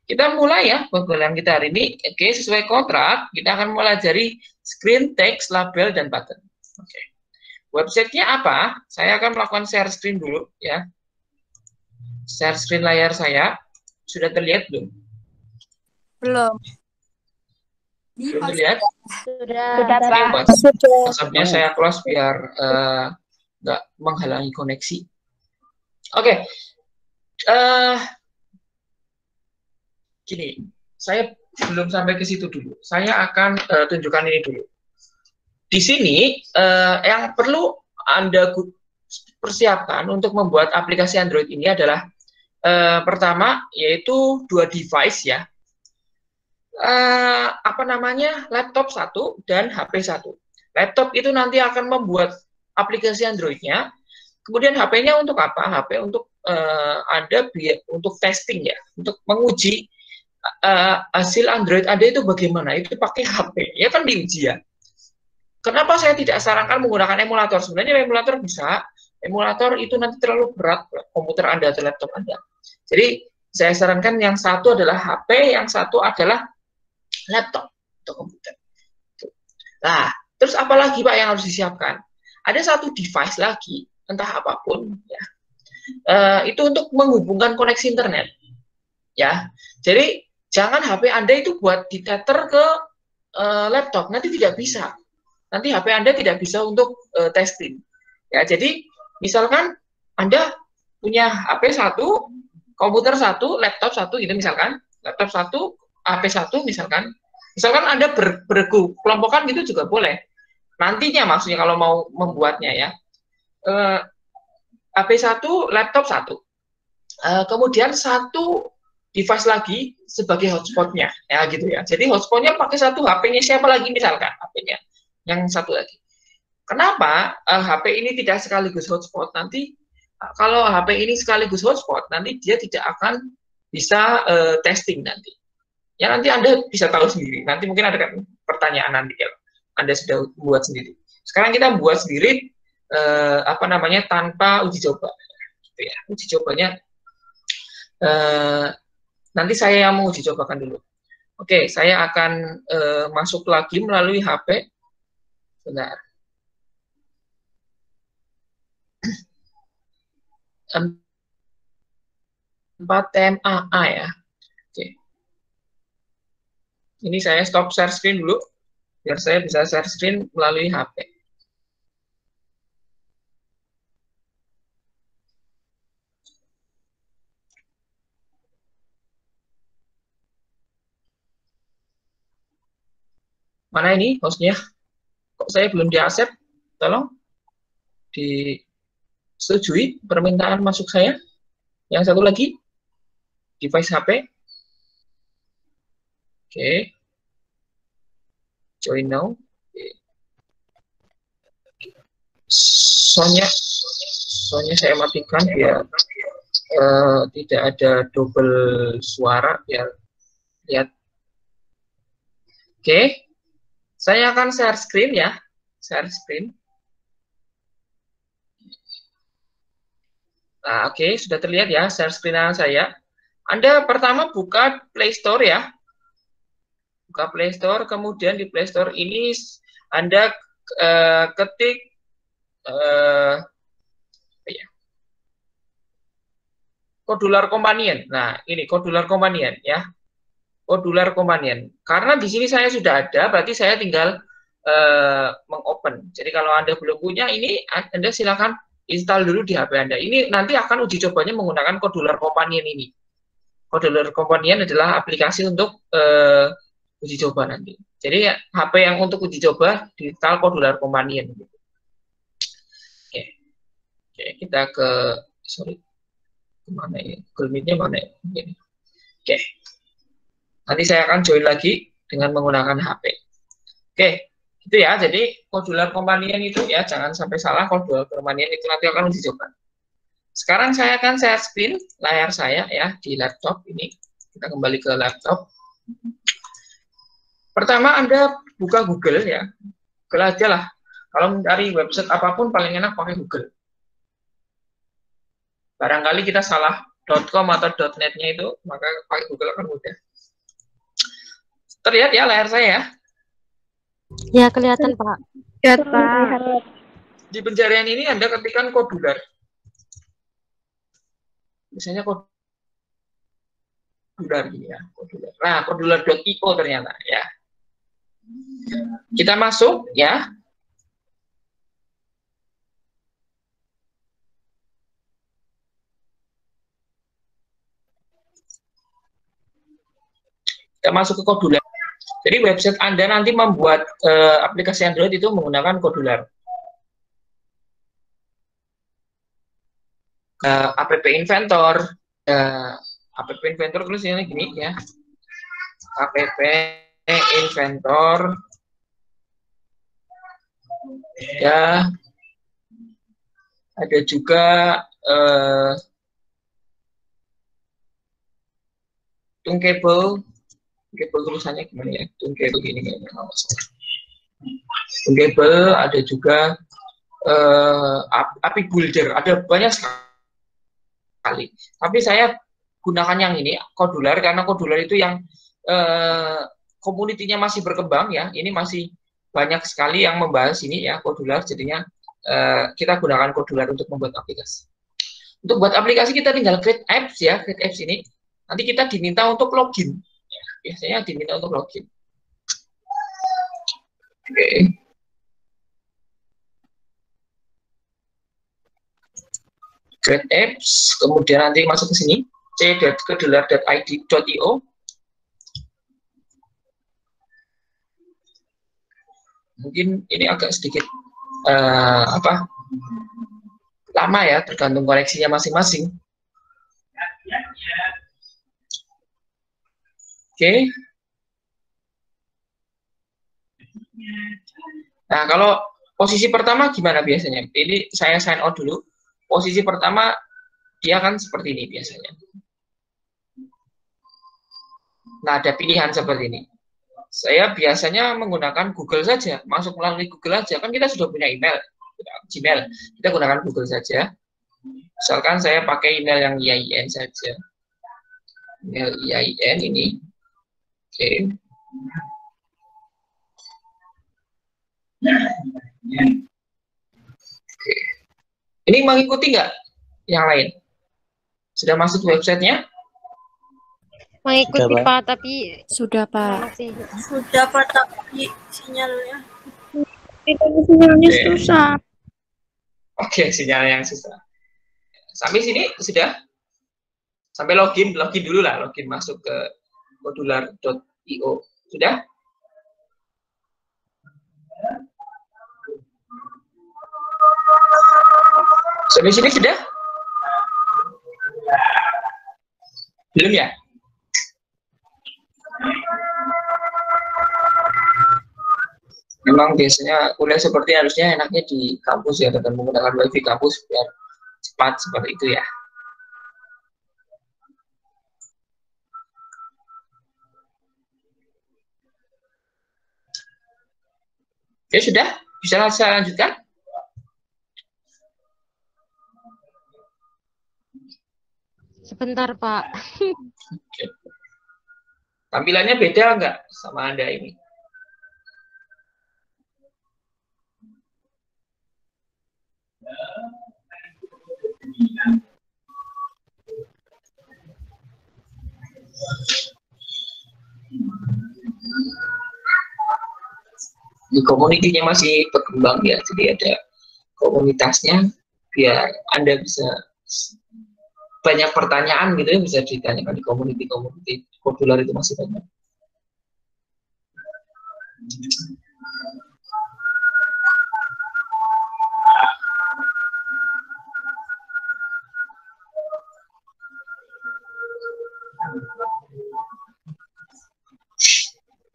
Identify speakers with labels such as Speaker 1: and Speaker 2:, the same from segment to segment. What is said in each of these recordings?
Speaker 1: Kita mulai ya pembelajaran kita hari ini. Oke, sesuai kontrak, kita akan mempelajari screen, text, label, dan button. Oke. Websitenya apa? Saya akan melakukan share screen dulu ya. Share screen layar saya. Sudah terlihat belum?
Speaker 2: Belum.
Speaker 1: Belum terlihat?
Speaker 2: Sudah,
Speaker 1: Oke,
Speaker 2: Pak.
Speaker 1: WhatsApp-nya saya close biar nggak menghalangi koneksi. Oke. Gini, saya belum sampai ke situ dulu. Saya akan tunjukkan ini dulu. Di sini yang perlu Anda persiapkan untuk membuat aplikasi Android ini adalah pertama yaitu 2 device ya. Laptop 1 dan HP 1. Laptop itu nanti akan membuat aplikasi Android-nya. Kemudian HP-nya untuk apa? HP untuk Anda untuk testing ya, untuk menguji hasil Android Anda itu bagaimana? Itu pakai HP, ya kan diuji ya. Kenapa saya tidak sarankan menggunakan emulator? Sebenarnya emulator bisa, emulator itu nanti terlalu berat komputer Anda atau laptop Anda. Jadi saya sarankan yang satu adalah HP, yang satu adalah laptop atau komputer. Nah, terus apa lagi Pak yang harus disiapkan? Ada satu device lagi, entah apapun ya. Itu untuk menghubungkan koneksi internet. Ya. Jadi jangan HP Anda itu buat ditether ke laptop, nanti tidak bisa. Nanti HP Anda tidak bisa untuk testing. Ya, jadi misalkan Anda punya HP 1, komputer 1, laptop 1 gitu misalkan, laptop 1, HP 1 misalkan. Misalkan Anda berkelompokan gitu juga boleh. Nantinya maksudnya kalau mau membuatnya ya. HP 1, laptop 1. Kemudian satu device lagi sebagai hotspotnya, ya gitu ya. Jadi hotspotnya pakai satu HP-nya siapa lagi misalkan HP-nya, yang satu lagi. Kenapa HP ini tidak sekaligus hotspot? Nanti kalau HP ini sekaligus hotspot, nanti dia tidak akan bisa testing nanti. Ya nanti Anda bisa tahu sendiri. Nanti mungkin ada pertanyaan nanti ya, Anda sudah buat sendiri. Sekarang kita buat sendiri tanpa uji coba. Gitu ya. Uji cobanya nanti saya yang menguji cobakan dulu. Oke, saya akan masuk lagi melalui HP. Bentar. 4 TMAA ya. Oke. Ini saya stop share screen dulu, biar saya bisa share screen melalui HP. Mana ini hostnya? Kok saya belum di-accept? Tolong disetujui permintaan masuk saya. Yang satu lagi, device HP. Oke. Join now. Soalnya saya matikan biar tidak ada double suara, biar lihat. Oke. Saya akan share screen ya. Share screen. Nah, oke, sudah terlihat ya share screen saya. Anda pertama buka Play Store ya. Buka Play Store, kemudian di Play Store ini Anda ketik Kodular Companion. Nah, ini Kodular Companion ya. Kodular Companion. Karena di sini saya sudah ada, berarti saya tinggal mengopen. Jadi kalau Anda belum punya ini, Anda silakan install dulu di HP Anda. Ini nanti akan uji cobanya menggunakan Kodular Companion ini. Kodular Companion adalah aplikasi untuk uji coba nanti. Jadi HP yang untuk uji coba diinstal Kodular Companion. Oke. Oke, kita ke mana ya? Google Meet-nya mana ya? Oke. Nanti saya akan join lagi dengan menggunakan HP. Oke, itu ya. Jadi Kodular Companion itu ya, jangan sampai salah, Kodular Companion itu nanti akan uji coba. Sekarang saya akan share screen layar saya ya di laptop ini. Kita kembali ke laptop. Pertama Anda buka Google ya. Google aja lah. Kalau mencari website apapun paling enak pakai Google. Barangkali kita salah .com atau .net-nya itu, maka pakai Google akan mudah. Terlihat ya layar saya ya?
Speaker 2: Ya, kelihatan, Pak.
Speaker 3: Lihat, Pak.
Speaker 1: Di pencarian ini Anda ketikkan kodular. Misalnya kodular gini ya, kodular. Nah, kodular.io ternyata ya. Kita masuk ya. Kita masuk ke kodular. Jadi website Anda nanti membuat aplikasi Android itu menggunakan kodular. App Inventor, App Inventor tulisnya gini ya. App Inventor ya, ada juga Tunkable tulisannya gimana ya? Tunkable gini kayaknya. Tunkable, ada juga API Builder, ada banyak sekali. Tapi saya gunakan yang ini kodular karena kodular itu yang komunitinya masih berkembang ya. Ini masih banyak sekali yang membahas ini ya kodular, jadinya kita gunakan kodular untuk membuat aplikasi. Untuk buat aplikasi kita tinggal create apps ya, create apps ini. Nanti kita diminta untuk login. Ya, biasanya diminta untuk login. Oke. Create apps, kemudian nanti masuk ke sini c.kodular.id.io. Mungkin ini agak sedikit lama ya, tergantung koneksinya masing-masing. Oke. Nah, kalau posisi pertama gimana biasanya? Ini saya sign out dulu. Posisi pertama dia kan seperti ini biasanya. Nah, ada pilihan seperti ini. Saya biasanya menggunakan Google saja, masuk melalui Google saja. Kan kita sudah punya email, Gmail. Kita gunakan Google saja. Misalkan saya pakai email yang IAIN saja. Email IAIN ini. Oke. Oke. Ini mengikuti nggak yang lain? Sudah masuk websitenya?
Speaker 2: Mengikuti,
Speaker 4: Sudah,
Speaker 2: Pak, tapi
Speaker 3: Sudah, Pak.
Speaker 2: masih
Speaker 5: Sudah, Pak, tapi sinyalnya.
Speaker 3: Sinyalnya susah.
Speaker 1: Oke, sinyal yang susah. Sampai sini sudah? Sampai login dulu lah, login masuk ke kodular.io. Sudah? Sampai sini sudah? Belum ya? Memang biasanya kuliah seperti harusnya enaknya di kampus ya, dengan menggunakan wifi kampus biar cepat seperti itu ya. Oke, sudah? Bisa saya lanjutkan?
Speaker 2: sebentar, Pak.
Speaker 1: Oke. Tampilannya beda nggak sama Anda ini? Di komunitinya masih berkembang ya, jadi ada komunitasnya biar Anda bisa banyak pertanyaan gitu ya, bisa ditanyakan di komuniti kodular itu masih banyak.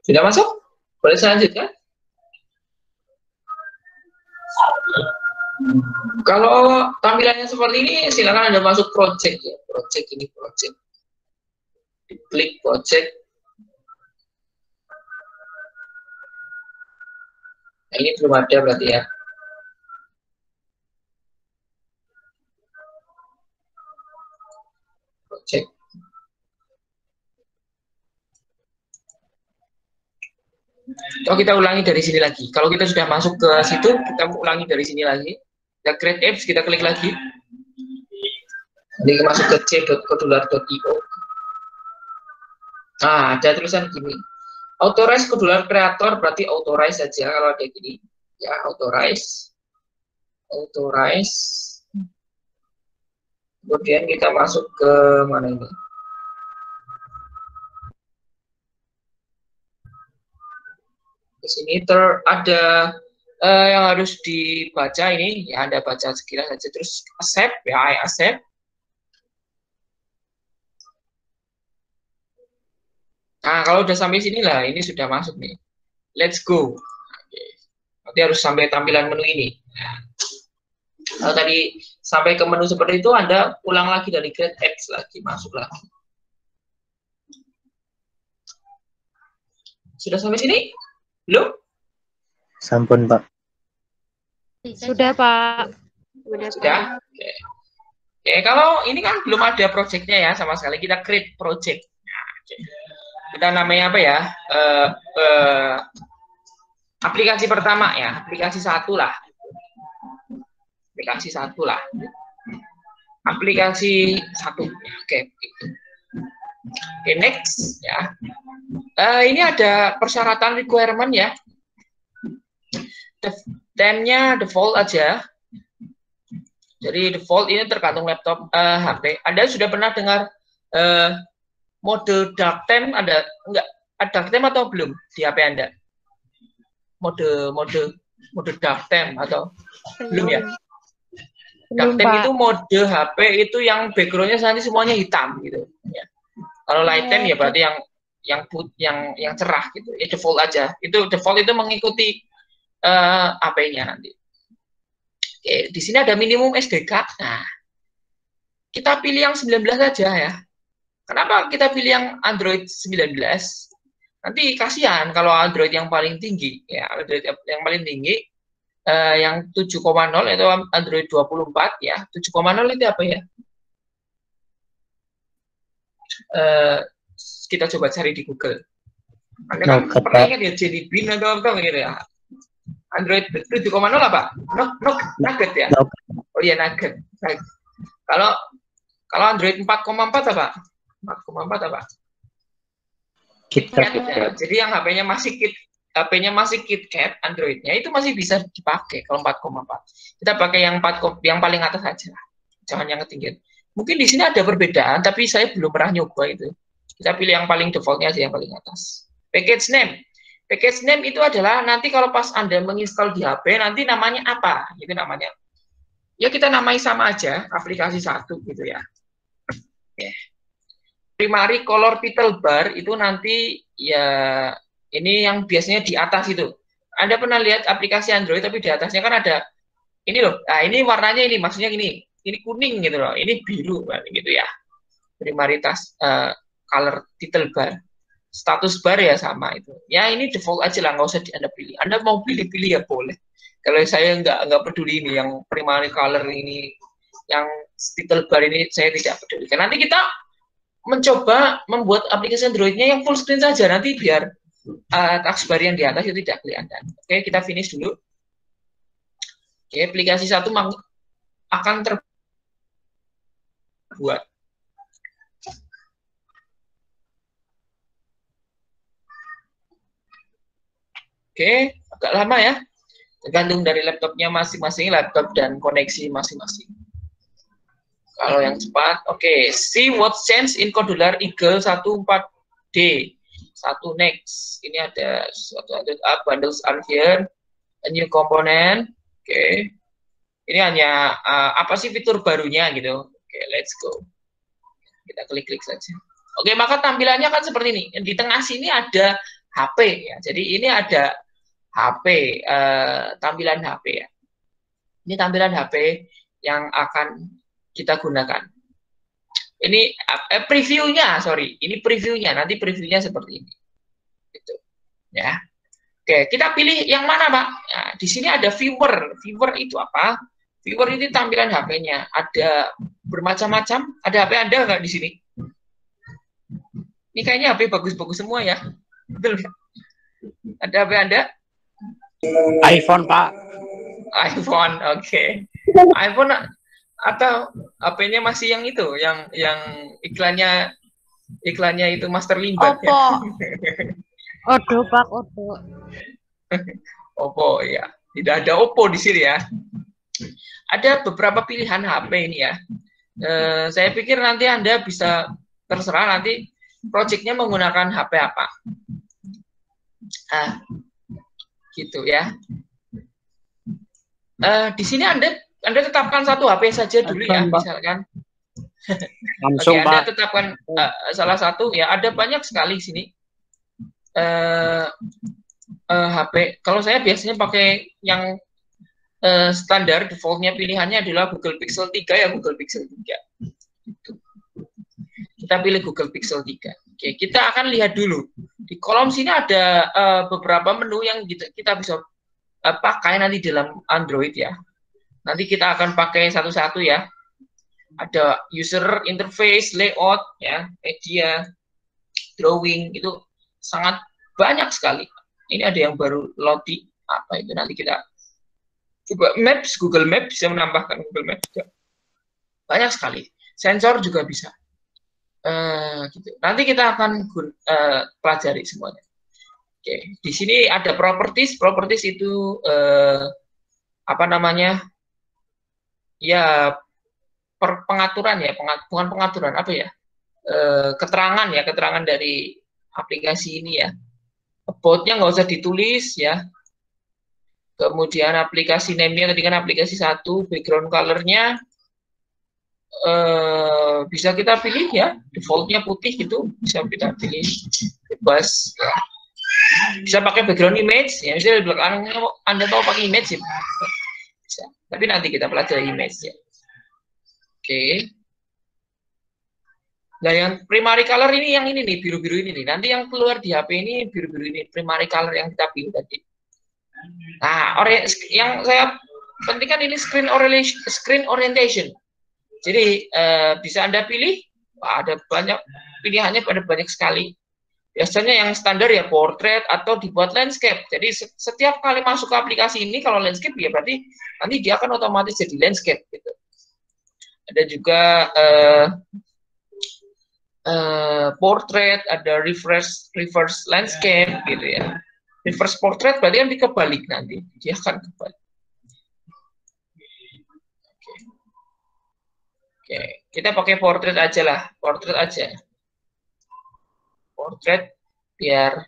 Speaker 1: Sudah masuk? Boleh saya lanjutkan? Kalau tampilannya seperti ini, silakan Anda masuk project ya. Project ini project. Klik project. Nah, ini belum ada berarti ya. Atau kita ulangi dari sini lagi. Kalau kita sudah masuk ke situ, kita ulangi dari sini lagi. Kita create apps, kita klik lagi. Jadi kita masuk ke c.kodular.io. Nah, ada tulisan gini. Authorize Kodular Creator, berarti authorize saja kalau ada gini. Ya, authorize. Kemudian kita masuk ke mana ini? Di sini ada yang harus dibaca ini, ya Anda baca sekilas saja, terus accept, ya I accept. Nah, kalau udah sampai sini lah, ini sudah masuk nih. Let's go. Oke. Nanti harus sampai tampilan menu ini. Nah, kalau tadi sampai ke menu seperti itu, Anda ulang lagi dari create apps lagi, masuk lagi. Sudah sampai sini? Belum?
Speaker 4: Sampun, Pak.
Speaker 2: Sudah, Pak.
Speaker 1: Sudah? Oke. Oke, kalau ini kan belum ada projectnya ya sama sekali, kita create project. Nah, oke. Kita namanya apa ya? Aplikasi pertama ya, aplikasi satu lah. Aplikasi satu lah. Aplikasi satu. Oke. Oke, next ya. Ini ada persyaratan requirement ya. Theme-nya default aja. Jadi default ini tergantung laptop HP. Anda sudah pernah dengar mode dark theme ada enggak? Ada dark theme atau belum di HP Anda? Mode dark theme atau belum ya? Dark theme itu mode HP itu yang backgroundnya nanti semuanya hitam gitu. Ya. Kalau light theme ya berarti yang cerah gitu. Ya default aja. Itu default itu mengikuti HP-nya nanti. Oke, di sini ada minimum SDK. Nah, kita pilih yang 19 saja ya. Kenapa kita pilih yang Android 19? Nanti kasihan kalau Android yang paling tinggi, ya Android yang paling tinggi, yang 7,0 itu Android 24 ya. 7,0 itu apa ya? Kita coba cari di Google. Anda kan pernah ingat ya Jelly Bean atau apa gitu ya? Android 7,0 apa? Nugget ya? Oh iya Nugget. Kalau Android 4,4 apa? 4,4 apa? KitKat. Ya. Jadi yang HP-nya masih KitKat, Android-nya itu masih bisa dipakai kalau 4,4. Kita pakai yang paling atas aja. Jangan yang ketinggian. Mungkin di sini ada perbedaan, tapi saya belum pernah nyoba itu. Kita pilih yang paling defaultnya aja yang paling atas. Package name. Package name itu adalah nanti kalau pas Anda menginstal di HP, nanti namanya apa? Itu namanya. Ya kita namai sama aja, aplikasi satu gitu ya. Yeah. Primary color title bar itu nanti ya ini yang biasanya di atas itu. Anda pernah lihat aplikasi Android tapi di atasnya kan ada ini loh. Nah, ini warnanya ini maksudnya ini kuning gitu loh. Ini biru gitu ya. Primary color title bar. Status bar ya sama itu. Ya ini default aja lah, nggak usah Anda pilih. Anda mau pilih-pilih ya boleh. Kalau saya nggak peduli ini yang primary color ini, yang title bar ini saya tidak peduli. Karena nanti kita mencoba membuat aplikasi Android-nya yang full screen saja, nanti biar taskbar yang di atas itu tidak kelihatan. Oke, kita finish dulu. Oke, aplikasi satu akan terbuat. Oke, agak lama ya. Tergantung dari laptopnya masing-masing, laptop dan koneksi masing-masing. Kalau yang cepat, oke. See what change in Kodular Eagle 14D. 1 next. Ini ada suatu bundles are here. A new component. Oke. Ini hanya apa sih fitur barunya gitu. Oke, let's go. Kita klik-klik saja. Oke, maka tampilannya kan seperti ini. Di tengah sini ada HP ya. Jadi ini ada HP, tampilan HP ya. Ini tampilan HP yang akan kita gunakan. Ini previewnya, sorry. Ini previewnya. Nanti previewnya seperti ini. Gitu. Ya. Oke, kita pilih yang mana, Pak? Nah, di sini ada viewer. Viewer itu apa? Viewer ini tampilan HP-nya. Ada bermacam-macam. Ada HP Anda nggak di sini? Ini kayaknya HP bagus-bagus semua ya. Betul nggak? Ada HP Anda?
Speaker 6: iPhone, Pak.
Speaker 1: iPhone, oke. iPhone atau HP-nya masih yang itu, yang iklannya itu Master Limbat ya?
Speaker 2: Oppo, Pak, Oppo.
Speaker 1: Oppo ya. Tidak ada Oppo di sini ya. Ada beberapa pilihan HP ini ya. Saya pikir nanti Anda bisa terserah nanti projectnya menggunakan HP apa. Gitu ya. Di sini Anda tetapkan satu HP saja dulu ya, misalkan.
Speaker 6: Langsung,
Speaker 1: Oke, Anda
Speaker 6: Pak.
Speaker 1: tetapkan salah satu ya. Ada banyak sekali di sini HP. Kalau saya biasanya pakai yang standar, defaultnya pilihannya adalah Google Pixel 3 ya, Google Pixel 3. Kita pilih Google Pixel 3. Oke, kita akan lihat dulu. Di kolom sini ada beberapa menu yang kita bisa pakai nanti dalam Android ya. Nanti kita akan pakai satu-satu ya. Ada user interface, layout, ya, media, drawing, itu sangat banyak sekali. Ini ada yang baru Lottie, apa itu nanti kita coba. Maps, Google Maps, bisa menambahkan Google Maps juga. Banyak sekali. Sensor juga bisa. Gitu. Nanti kita akan pelajari semuanya. Oke, di sini ada properties. Properties itu apa namanya? Ya, pengaturan ya, bukan pengaturan, apa ya? Keterangan ya, keterangan dari aplikasi ini ya. About-nya nggak usah ditulis ya. Kemudian aplikasi name-nya tadi kan aplikasi 1, background color-nya bisa kita pilih ya, default-nya putih gitu, bisa kita pilih bebas ya. Bisa pakai background image ya, misalnya di belakang Anda tahu pakai image ya. Bisa. Tapi nanti kita pelajari image ya. Oke. Nah, yang primary color ini yang ini nih, biru-biru ini nih. Nanti yang keluar di HP ini biru-biru ini, primary color yang kita pilih tadi. Nah, yang saya pentingkan ini screen orientation. Jadi bisa Anda pilih, ada banyak pilihannya, pada banyak sekali. Biasanya yang standar ya portrait atau dibuat landscape. Jadi setiap kali masuk ke aplikasi ini, kalau landscape ya berarti nanti dia akan otomatis jadi landscape gitu. Ada juga portrait, ada reverse landscape gitu ya. Reverse portrait berarti kan dikebalik nanti, dia akan kebalik. Oke, kita pakai portrait aja lah, portrait aja. Portrait biar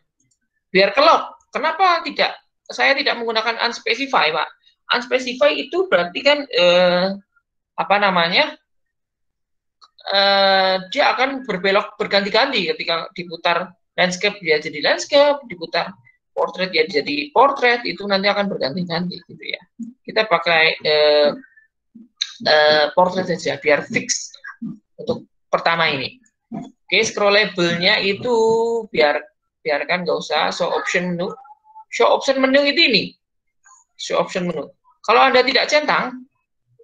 Speaker 1: kelop. Kenapa tidak? Saya tidak menggunakan unspecify, Pak. Unspecify itu berarti kan apa namanya? Dia akan berbelok berganti-ganti ketika diputar landscape dia jadi landscape, diputar portrait dia jadi portrait, itu nanti akan berganti-ganti gitu ya. Kita pakai portrait saja biar fix untuk pertama ini. Oke, scrollable-nya itu biarkan nggak usah. Show option menu. Show option menu itu ini. Show option menu. Kalau Anda tidak centang,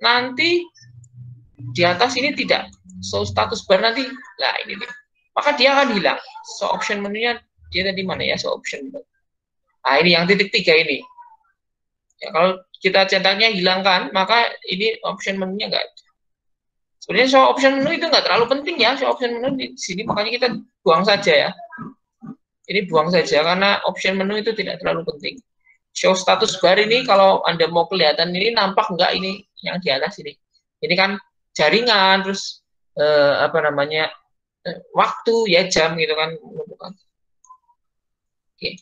Speaker 1: nanti di atas ini tidak show status bar nanti. Nah, ini nih. Maka dia akan hilang. Show option menunya dia tadi mana ya? Show option menu. Nah, ini yang titik 3 ini. Ya, kalau kita centangnya hilangkan, maka ini option menunya nggak ada. Sebenarnya show option menu itu nggak terlalu penting ya. Show option menu di sini, makanya kita buang saja ya. Ini buang saja, karena option menu itu tidak terlalu penting. Show status bar ini, kalau Anda mau kelihatan ini nampak nggak ini yang di atas ini. Ini kan jaringan, terus apa namanya, waktu ya, jam gitu kan. Oke.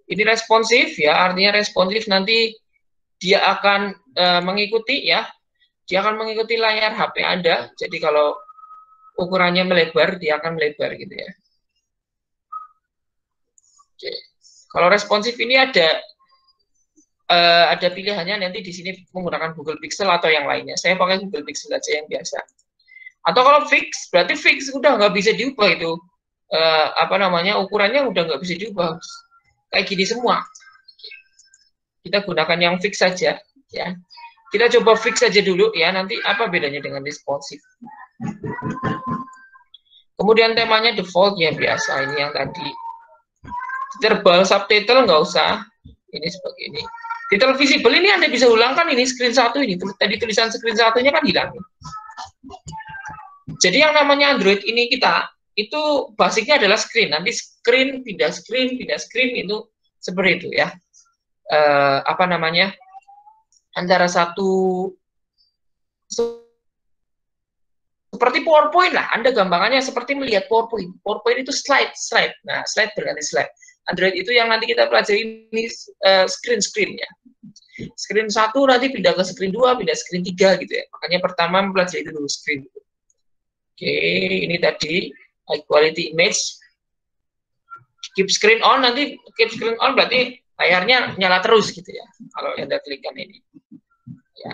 Speaker 1: Ini responsif ya, artinya responsif nanti dia akan mengikuti ya, dia akan mengikuti layar HP Anda. Jadi kalau ukurannya melebar, dia akan melebar gitu ya. Oke. Kalau responsif ini ada pilihannya nanti di sini menggunakan Google Pixel atau yang lainnya. Saya pakai Google Pixel aja yang biasa. Atau kalau fix, berarti fix udah nggak bisa diubah itu. Apa namanya, ukurannya udah nggak bisa diubah. Kayak gini semua. Kita gunakan yang fix saja ya. Kita coba fix saja dulu ya, nanti apa bedanya dengan responsif. Kemudian temanya default ya, biasa ini yang tadi Tebal subtitle nggak usah. Ini seperti ini. Title visible ini Anda bisa ulangkan ini screen 1 ini. Tadi tulisan screen 1-nya kan hilang. Jadi yang namanya Android ini kita itu basicnya adalah screen. Nanti screen pindah screen itu seperti itu ya. Apa namanya? Antara satu seperti PowerPoint lah. Anda gampangannya seperti melihat PowerPoint. PowerPoint itu slide. Nah, slide berganti slide. Android itu yang nanti kita pelajari ini screen-screennya. Screen 1 nanti pindah ke screen 2, pindah screen 3 gitu ya. Makanya pertama mempelajari dulu screen. Oke, ini tadi high quality image. Keep screen on, nanti keep screen on berarti layarnya nyala terus gitu ya. Kalau Anda klikkan ini. Ya.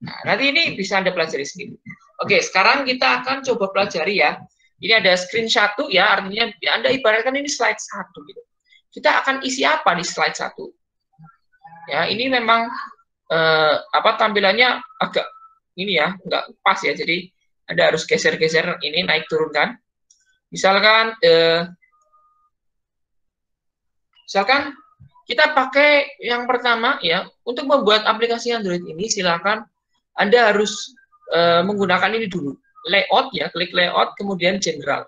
Speaker 1: Nah, nanti ini bisa Anda pelajari sendiri. Oke, sekarang kita akan coba pelajari ya. Ini ada screen 1 ya, artinya Anda ibaratkan ini slide 1 gitu. Kita akan isi apa di slide 1? Ya, ini memang tampilannya agak ini ya, nggak pas ya. Jadi Anda harus geser-geser ini, naik turunkan. Misalkan kita pakai yang pertama ya, untuk membuat aplikasi Android ini silakan Anda harus menggunakan ini dulu. Layout ya, klik layout kemudian general.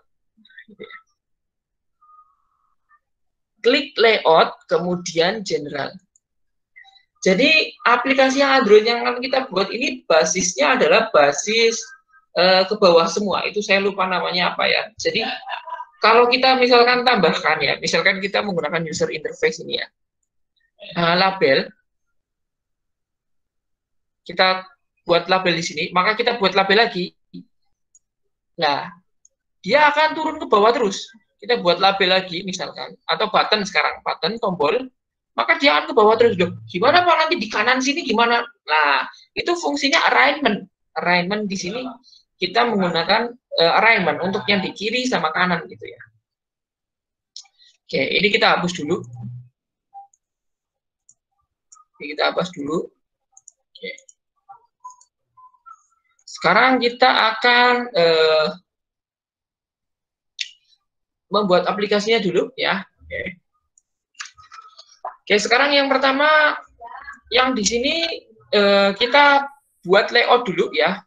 Speaker 1: Klik layout, kemudian general. Jadi aplikasi yang Android yang akan kita buat ini basisnya adalah basis ke bawah semua. Itu saya lupa namanya apa ya. Jadi kalau kita misalkan tambahkan ya, misalkan kita menggunakan user interface ini ya, label, kita buat label di sini, maka kita buat label lagi. Nah, dia akan turun ke bawah terus. Kita buat label lagi misalkan, atau button sekarang, button, tombol, maka dia akan ke bawah terus. Loh, gimana Pak nanti di kanan sini gimana? Nah, itu fungsinya alignment. Alignment di sini kita menggunakan alignment untuk yang di kiri sama kanan gitu ya. Oke, ini kita hapus dulu. Oke, kita hapus dulu. Oke. Sekarang kita akan membuat aplikasinya dulu ya. Oke, sekarang yang pertama yang di sini kita buat layout dulu ya.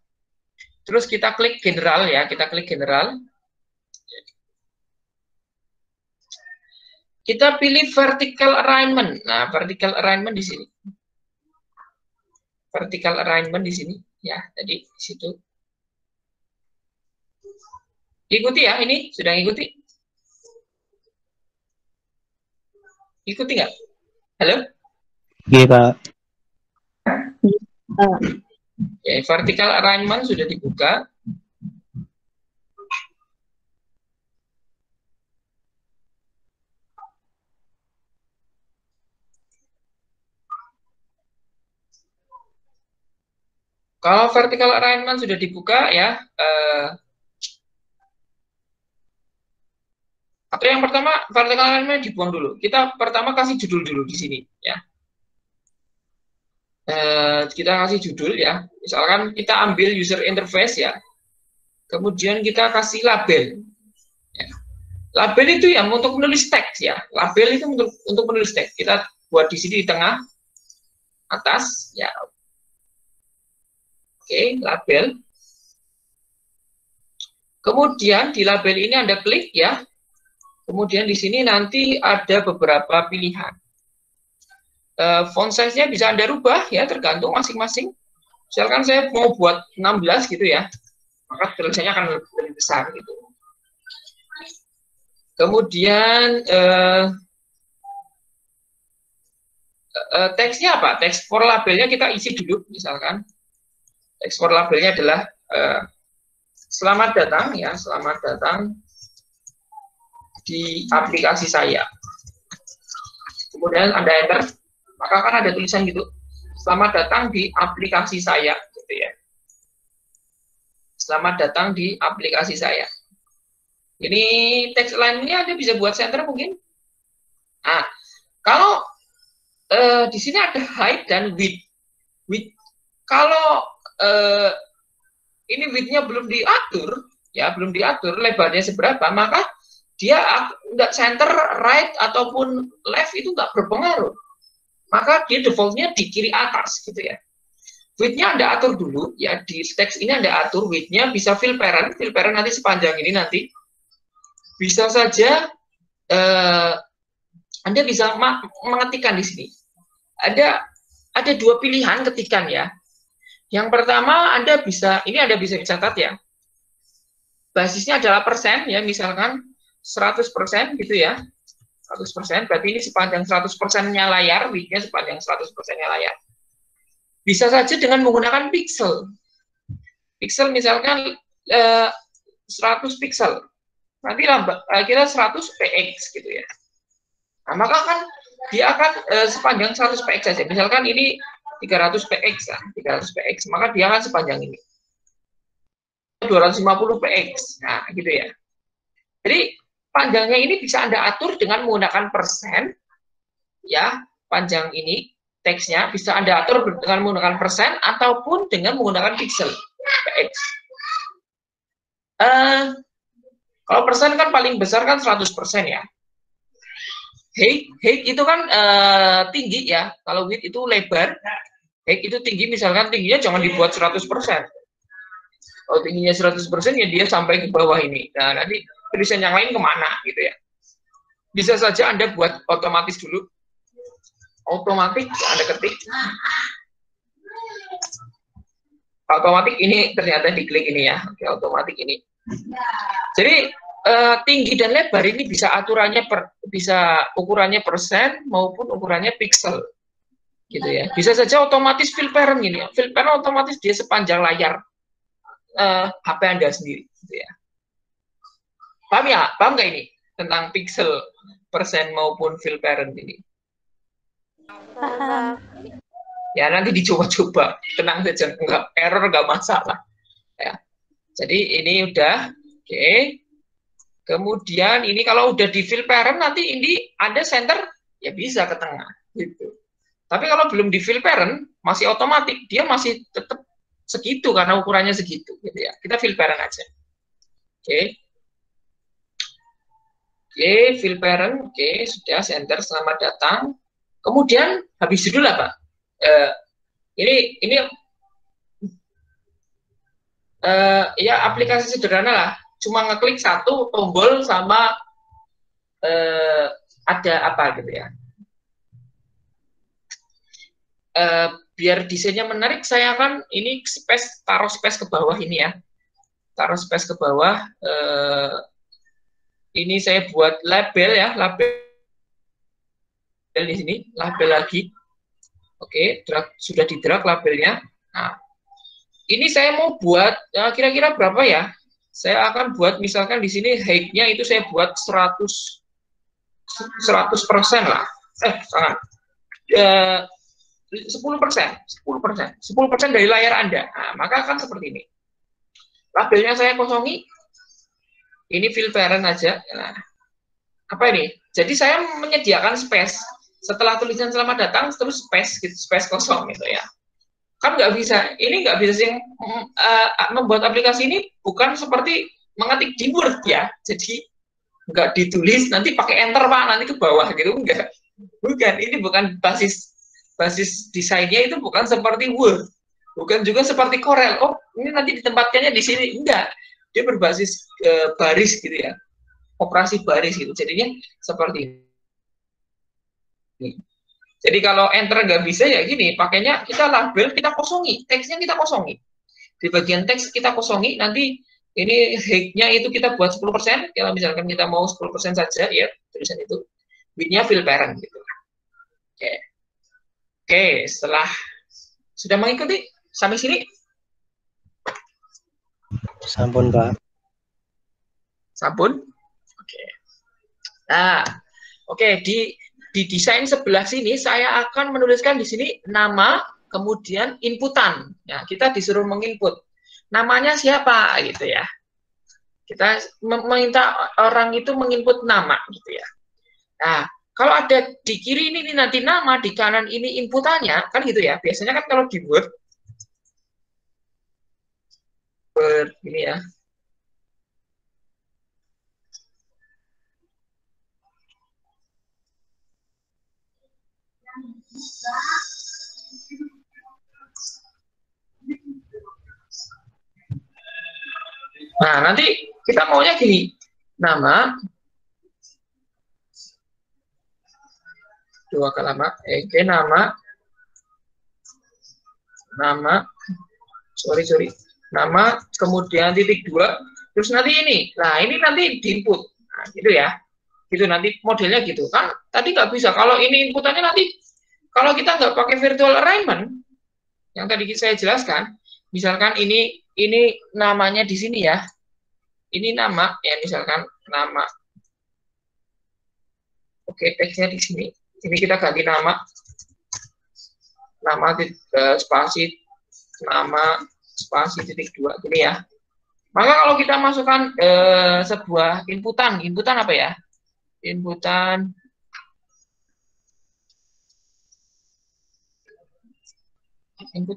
Speaker 1: Terus kita klik general ya, kita klik general. Kita pilih vertical alignment. Nah, vertical alignment di sini. Vertical alignment di sini ya, tadi di situ. Ikuti ya, ini sudah ikuti. Ikuti nggak? Halo?
Speaker 4: Iya, Pak.
Speaker 1: Oke, vertical alignment sudah dibuka. Kalau vertical alignment sudah dibuka ya, atau yang pertama vertical alignment dibuang dulu. Kita pertama kasih judul dulu di sini ya. Kita kasih judul ya. Misalkan kita ambil user interface ya. Kemudian kita kasih label. Ya. Label itu yang untuk menulis teks ya. Label itu untuk menulis teks. Kita buat di sini di tengah atas ya. Oke, label. Kemudian di label ini Anda klik ya. Kemudian di sini nanti ada beberapa pilihan. Font size-nya bisa Anda rubah ya, tergantung masing-masing. Misalkan saya mau buat 16 gitu ya, maka tulisannya akan lebih besar gitu. Kemudian teksnya apa? Teks for labelnya kita isi dulu, misalkan. Teks for labelnya adalah selamat datang ya, selamat datang di aplikasi saya. Kemudian Anda enter, maka akan ada tulisan gitu, selamat datang di aplikasi saya, gitu ya. Selamat datang di aplikasi saya. Ini teks lainnya Anda bisa buat center mungkin. Nah, kalau di sini ada height dan width. Kalau ini width-nya belum diatur, ya belum diatur lebarnya seberapa, maka dia nggak center, right, ataupun left itu nggak berpengaruh. Maka dia defaultnya di kiri atas gitu ya. Width-nya Anda atur dulu, ya di teks ini Anda atur width-nya, bisa fill parent nanti sepanjang ini nanti. Bisa saja Anda bisa mengetikkan di sini. Ada dua pilihan ketikan ya. Yang pertama Anda bisa catat ya. Basisnya adalah persen ya, misalkan 100% gitu ya. 100%, berarti ini sepanjang 100%-nya layar, width-nya sepanjang 100%-nya layar. Bisa saja dengan menggunakan pixel. Pixel misalkan 100 pixel. Nanti kira 100 px gitu ya. Nah, maka kan dia akan sepanjang 100 px saja. Misalkan ini 300 px ya, 300 px, maka dia akan sepanjang ini. 250 px. Nah, gitu ya. Jadi panjangnya ini bisa Anda atur dengan menggunakan persen, ya, panjang ini, teksnya bisa Anda atur dengan menggunakan persen, ataupun dengan menggunakan pixel, px. Kalau persen kan paling besar kan 100% ya. Height itu kan tinggi ya, kalau width itu lebar, height itu tinggi, misalkan tingginya jangan dibuat 100%. Kalau tingginya 100% ya dia sampai ke bawah ini. Nah, nanti tulisan yang lain kemana gitu ya. Bisa saja Anda buat otomatis dulu. Otomatis Anda ketik. Otomatis ini ternyata diklik ini ya. Oke, otomatis ini. Jadi tinggi dan lebar ini bisa bisa ukurannya persen maupun ukurannya pixel. Gitu ya. Bisa saja otomatis fill parent gini ya. Fill parent otomatis dia sepanjang layar HP Anda sendiri gitu ya. Paham ya? Paham nggak ini tentang pixel, persen maupun fill parent ini?
Speaker 3: Paham.
Speaker 1: Ya nanti dicoba-coba, tenang saja, error nggak masalah. Ya. Jadi ini udah, oke. Kemudian ini kalau udah di fill parent nanti ini Anda center ya bisa ke tengah gitu. Tapi kalau belum di fill parent masih otomatis, dia masih tetap segitu karena ukurannya segitu gitu ya. Kita fill parent aja. Oke. Oke, fill parent, oke, sudah center, selamat datang. Kemudian habis judul apa? Ini ya aplikasi sederhana lah. Cuma ngeklik satu tombol sama ada apa gitu ya. Biar desainnya menarik, saya akan ini taruh space ke bawah ini ya. Taruh space ke bawah. Ini saya buat label ya, label di sini, label lagi. Oke, sudah di drag labelnya. Nah, ini saya mau buat kira-kira berapa ya? Saya akan buat misalkan di sini height-nya itu saya buat 100% lah. Sangat. 10% dari layar Anda. Nah, maka akan seperti ini. Labelnya saya kosongi. Ini fill parent aja. Nah, apa ini? Jadi saya menyediakan space. Setelah tulisan selamat datang, terus space, gitu, space kosong gitu ya. Kan nggak bisa. Ini nggak bisa sih membuat aplikasi ini bukan seperti mengetik di Word ya. Jadi nggak ditulis, nanti pakai enter Pak, nanti ke bawah gitu. Enggak. Bukan. Ini bukan basis desainnya itu bukan seperti Word. Bukan juga seperti Corel. Oh, ini nanti ditempatkannya di sini. Enggak. Dia berbasis baris gitu ya. Operasi baris gitu. Jadinya seperti ini. Jadi kalau enter nggak bisa ya gini, pakainya kita label, kita kosongi, teksnya kita kosongi. Di bagian teks kita kosongi, nanti ini height-nya itu kita buat 10%, kalau misalkan kita mau 10% saja ya, tulisan itu. Width-nya fill parent gitu. Oke. Oke, setelah sudah mengikuti sampai sini?
Speaker 4: Sampun, Pak.
Speaker 1: Sampun? Oke. Nah, oke, di desain sebelah sini saya akan menuliskan di sini nama, kemudian inputan. Ya, kita disuruh menginput. Namanya siapa gitu ya. Kita meminta orang itu menginput nama gitu ya. Nah, kalau ada di kiri ini nanti nama, di kanan ini inputannya, kan gitu ya. Biasanya kan kalau di Word ini ya. Nah, nanti kita maunya gini. Nama, dua kalimat, sorry, nama, kemudian titik dua, terus nanti ini. Nah, ini nanti diinput. Nah, gitu ya. Gitu nanti modelnya gitu. Kan tadi nggak bisa. Kalau ini inputannya nanti, kalau kita nggak pakai virtual alignment, yang tadi saya jelaskan, misalkan ini namanya di sini ya. Ini nama, ya misalkan nama. Oke, teksnya di sini. Ini kita ganti nama. Nama spasi nama spasi titik dua, gini ya. Maka kalau kita masukkan sebuah inputan apa ya? Inputan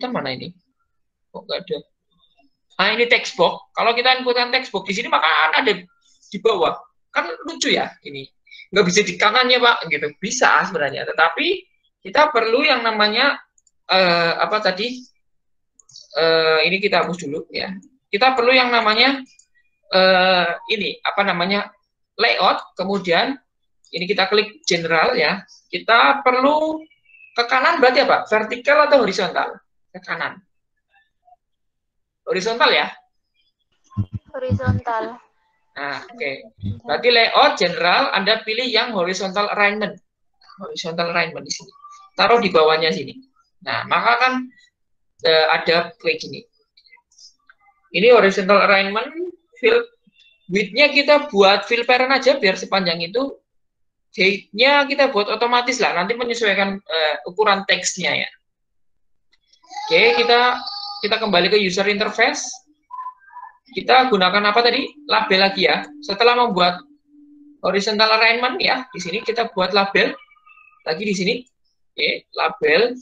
Speaker 1: mana ini? Kok nggak ada? Nah, ini text box. Kalau kita inputan text box di sini, maka ada di bawah. Kan lucu ya ini. Nggak bisa di kanannya, Pak, gitu. Bisa sebenarnya, tetapi kita perlu yang namanya apa tadi? Ini kita hapus dulu ya. Kita perlu yang namanya ini apa namanya? Layout, kemudian ini kita klik general ya. Kita perlu ke kanan berarti apa? Vertikal atau horizontal? Ke kanan. Horizontal ya?
Speaker 3: Horizontal.
Speaker 1: Nah, oke. Berarti layout general Anda pilih yang horizontal alignment. Horizontal alignment di sini. Taruh di bawahnya sini. Nah, maka kan ada kayak gini. Ini horizontal alignment, fill width-nya kita buat fill parent aja biar sepanjang itu. Height-nya kita buat otomatis lah, nanti menyesuaikan ukuran teksnya ya. Oke, kita kembali ke user interface. Kita gunakan apa tadi? Label lagi ya. Setelah membuat horizontal alignment ya, di sini kita buat label lagi di sini. Oke, label.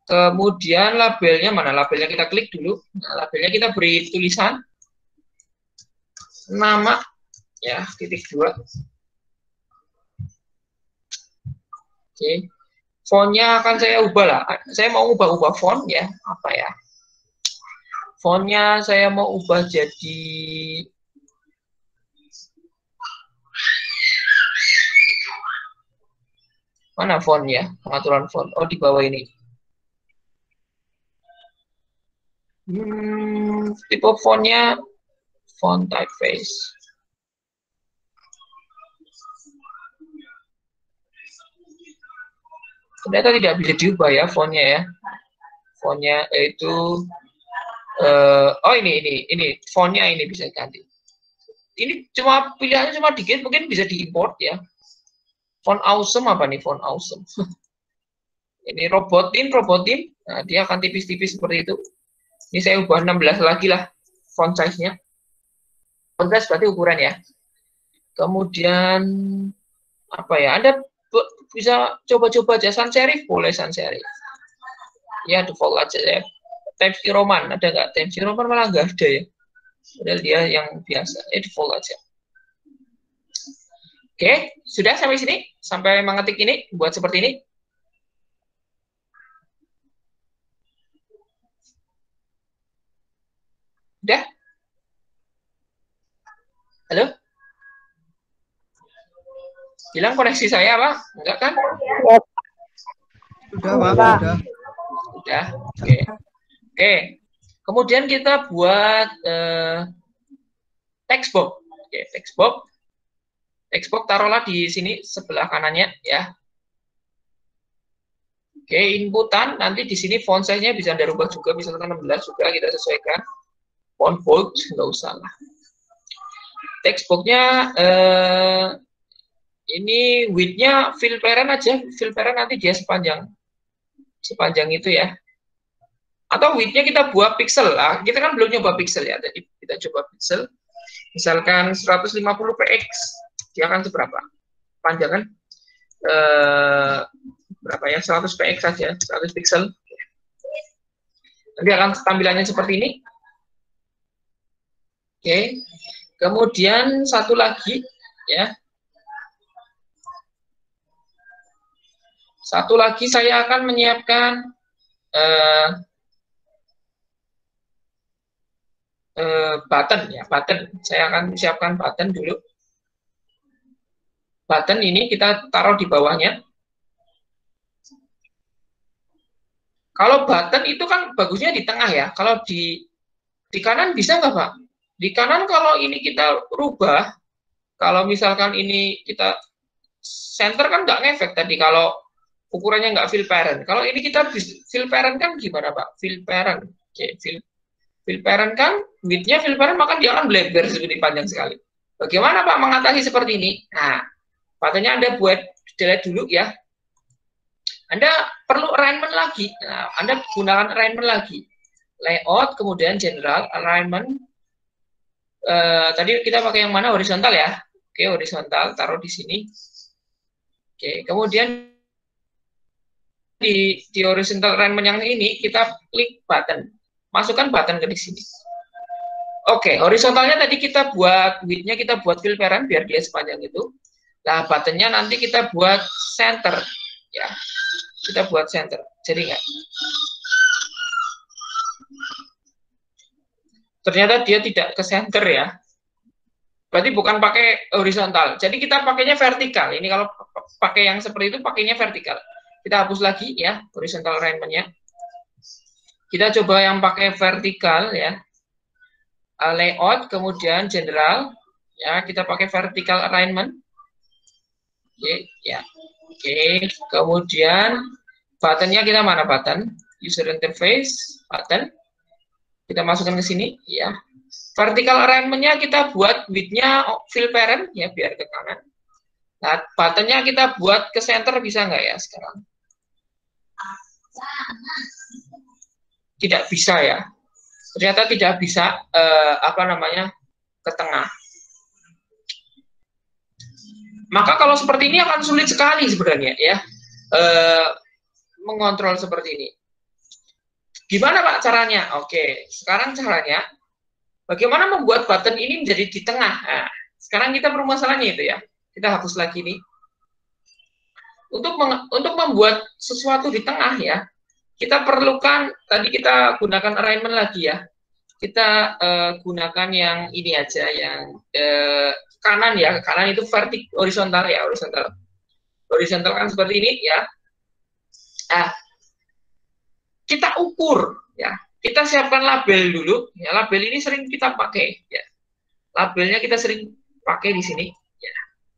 Speaker 1: Kemudian labelnya mana? Labelnya kita klik dulu. Nah, labelnya kita beri tulisan nama ya, titik dua. Oke. Fontnya akan saya ubah lah. Saya mau ubah font ya. Apa ya? Fontnya saya mau ubah jadi mana font ya? Pengaturan font. Oh, di bawah ini. Tipe fontnya font typeface. Ternyata tidak bisa diubah ya fontnya ya. Fontnya itu oh ini fontnya ini bisa ganti. Ini cuma pilihannya cuma dikit, mungkin bisa diimport ya. Font awesome apa nih font awesome? Ini robotin. Nah, dia akan tipis-tipis seperti itu. Ini saya ubah 16 lagi lah font size-nya. Font size berarti ukuran ya. Kemudian apa ya? Anda bisa coba-coba aja sans serif, boleh sans serif. Ya default aja ya. Times New Roman ada nggak? Times New Roman malah nggak ada ya. Padahal dia yang biasa. Default aja. Oke, sudah sampai sini? Sampai mengetik ini, buat seperti ini? Udah? Halo? Bilang koneksi saya apa? Enggak kan?
Speaker 7: Sudah, Pak.
Speaker 1: Udah. Oke. Oke. Kemudian kita buat text box. Oke, text box. Text box taruhlah di sini sebelah kanannya ya. Oke, inputan nanti di sini font size-nya bisa Anda rubah juga, misalkan 16 juga kita sesuaikan. Font bold nggak usah lah. Text box-nya ini width-nya fill parent aja, fill parent nanti dia sepanjang itu ya. Atau width-nya kita buat pixel lah. Kita kan belum nyoba pixel ya, tadi kita coba pixel. Misalkan 150 px, dia akan seberapa? Panjangan berapa ya? 100 px saja, 100 pixel. Nanti akan tampilannya seperti ini. Oke. Kemudian satu lagi ya. Satu lagi saya akan menyiapkan button ya, button. Saya akan siapkan button dulu. Button ini kita taruh di bawahnya. Kalau button itu kan bagusnya di tengah ya. Kalau di kanan bisa nggak, Pak? Di kanan kalau ini kita rubah, kalau misalkan ini kita center kan nggak ngefek tadi kalau ukurannya nggak fill parent. Kalau ini kita fill parent kan gimana, Pak? Fill parent. Oke, fill parent kan width-nya fill parent maka dia akan bleber seperti panjang sekali. Bagaimana Pak mengatasi seperti ini? Nah, patutnya Anda buat delete dulu ya. Anda perlu alignment lagi. Nah, Anda gunakan alignment lagi. Layout, kemudian general, alignment. Tadi kita pakai yang mana? Horizontal ya. Oke, horizontal, taruh di sini. Oke, kemudian di horizontal alignment yang ini kita klik button. Masukkan button ke di sini. Oke, horizontalnya tadi kita buat width-nya kita buat fill parent biar dia sepanjang itu. Nah, buttonnya nanti kita buat center ya. Kita buat center. Jadi enggak. Ternyata dia tidak ke center ya. Berarti bukan pakai horizontal. Jadi kita pakainya vertikal. Ini kalau pakai yang seperti itu pakainya vertikal. Kita hapus lagi ya horizontal alignment-nya. Kita coba yang pakai vertikal ya. Layout, kemudian general. Ya, kita pakai vertical alignment. Oke, ya. Oke, kemudian buttonnya kita mana button? User interface, button. Kita masukkan ke sini, ya. Vertical alignment-nya kita buat width-nya fill parent, ya, biar ke kanan. Nah, buttonnya kita buat ke center, bisa nggak ya sekarang? Tidak bisa ya. Ternyata tidak bisa, ke tengah. Maka kalau seperti ini akan sulit sekali sebenarnya, ya. Mengontrol seperti ini. Gimana Pak caranya? Oke, sekarang caranya bagaimana membuat button ini menjadi di tengah. Nah, sekarang kita permasalahannya itu ya. Kita hapus lagi nih. Untuk membuat sesuatu di tengah ya, kita perlukan tadi kita gunakan alignment lagi ya. Kita gunakan yang ini aja, yang kanan ya. Kanan itu horizontal ya, horizontal. Horizontal kan seperti ini ya. Nah, kita ukur ya. Kita siapkan label dulu. Ya, label ini sering kita pakai ya. Labelnya kita sering pakai di sini ya.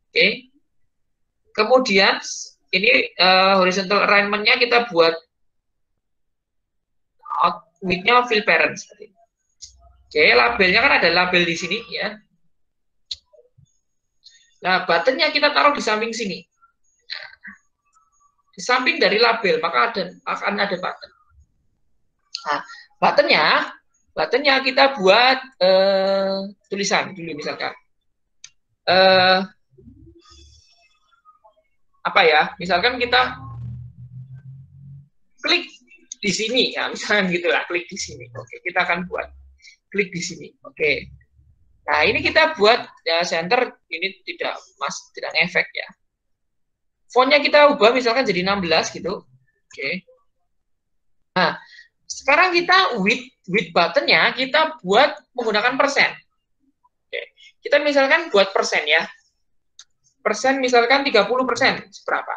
Speaker 1: Oke. Kemudian ini horizontal alignment-nya kita buat width-nya fill parent seperti ini. Oke, labelnya kan ada label di sini ya. Nah, buttonnya kita taruh di samping sini. Di samping dari label, maka akan ada button. Nah, buttonnya kita buat tulisan dulu misalkan. Apa ya? Misalkan kita klik di sini ya, misalkan gitulah, klik di sini. Oke, kita akan buat klik di sini. Oke. Nah, ini kita buat ya center ini tidak ngefek ya. Fontnya kita ubah misalkan jadi 16 gitu. Oke. Nah, sekarang kita width buttonnya kita buat menggunakan persen. Oke. Kita misalkan buat persen ya. Persen misalkan 30%, seberapa?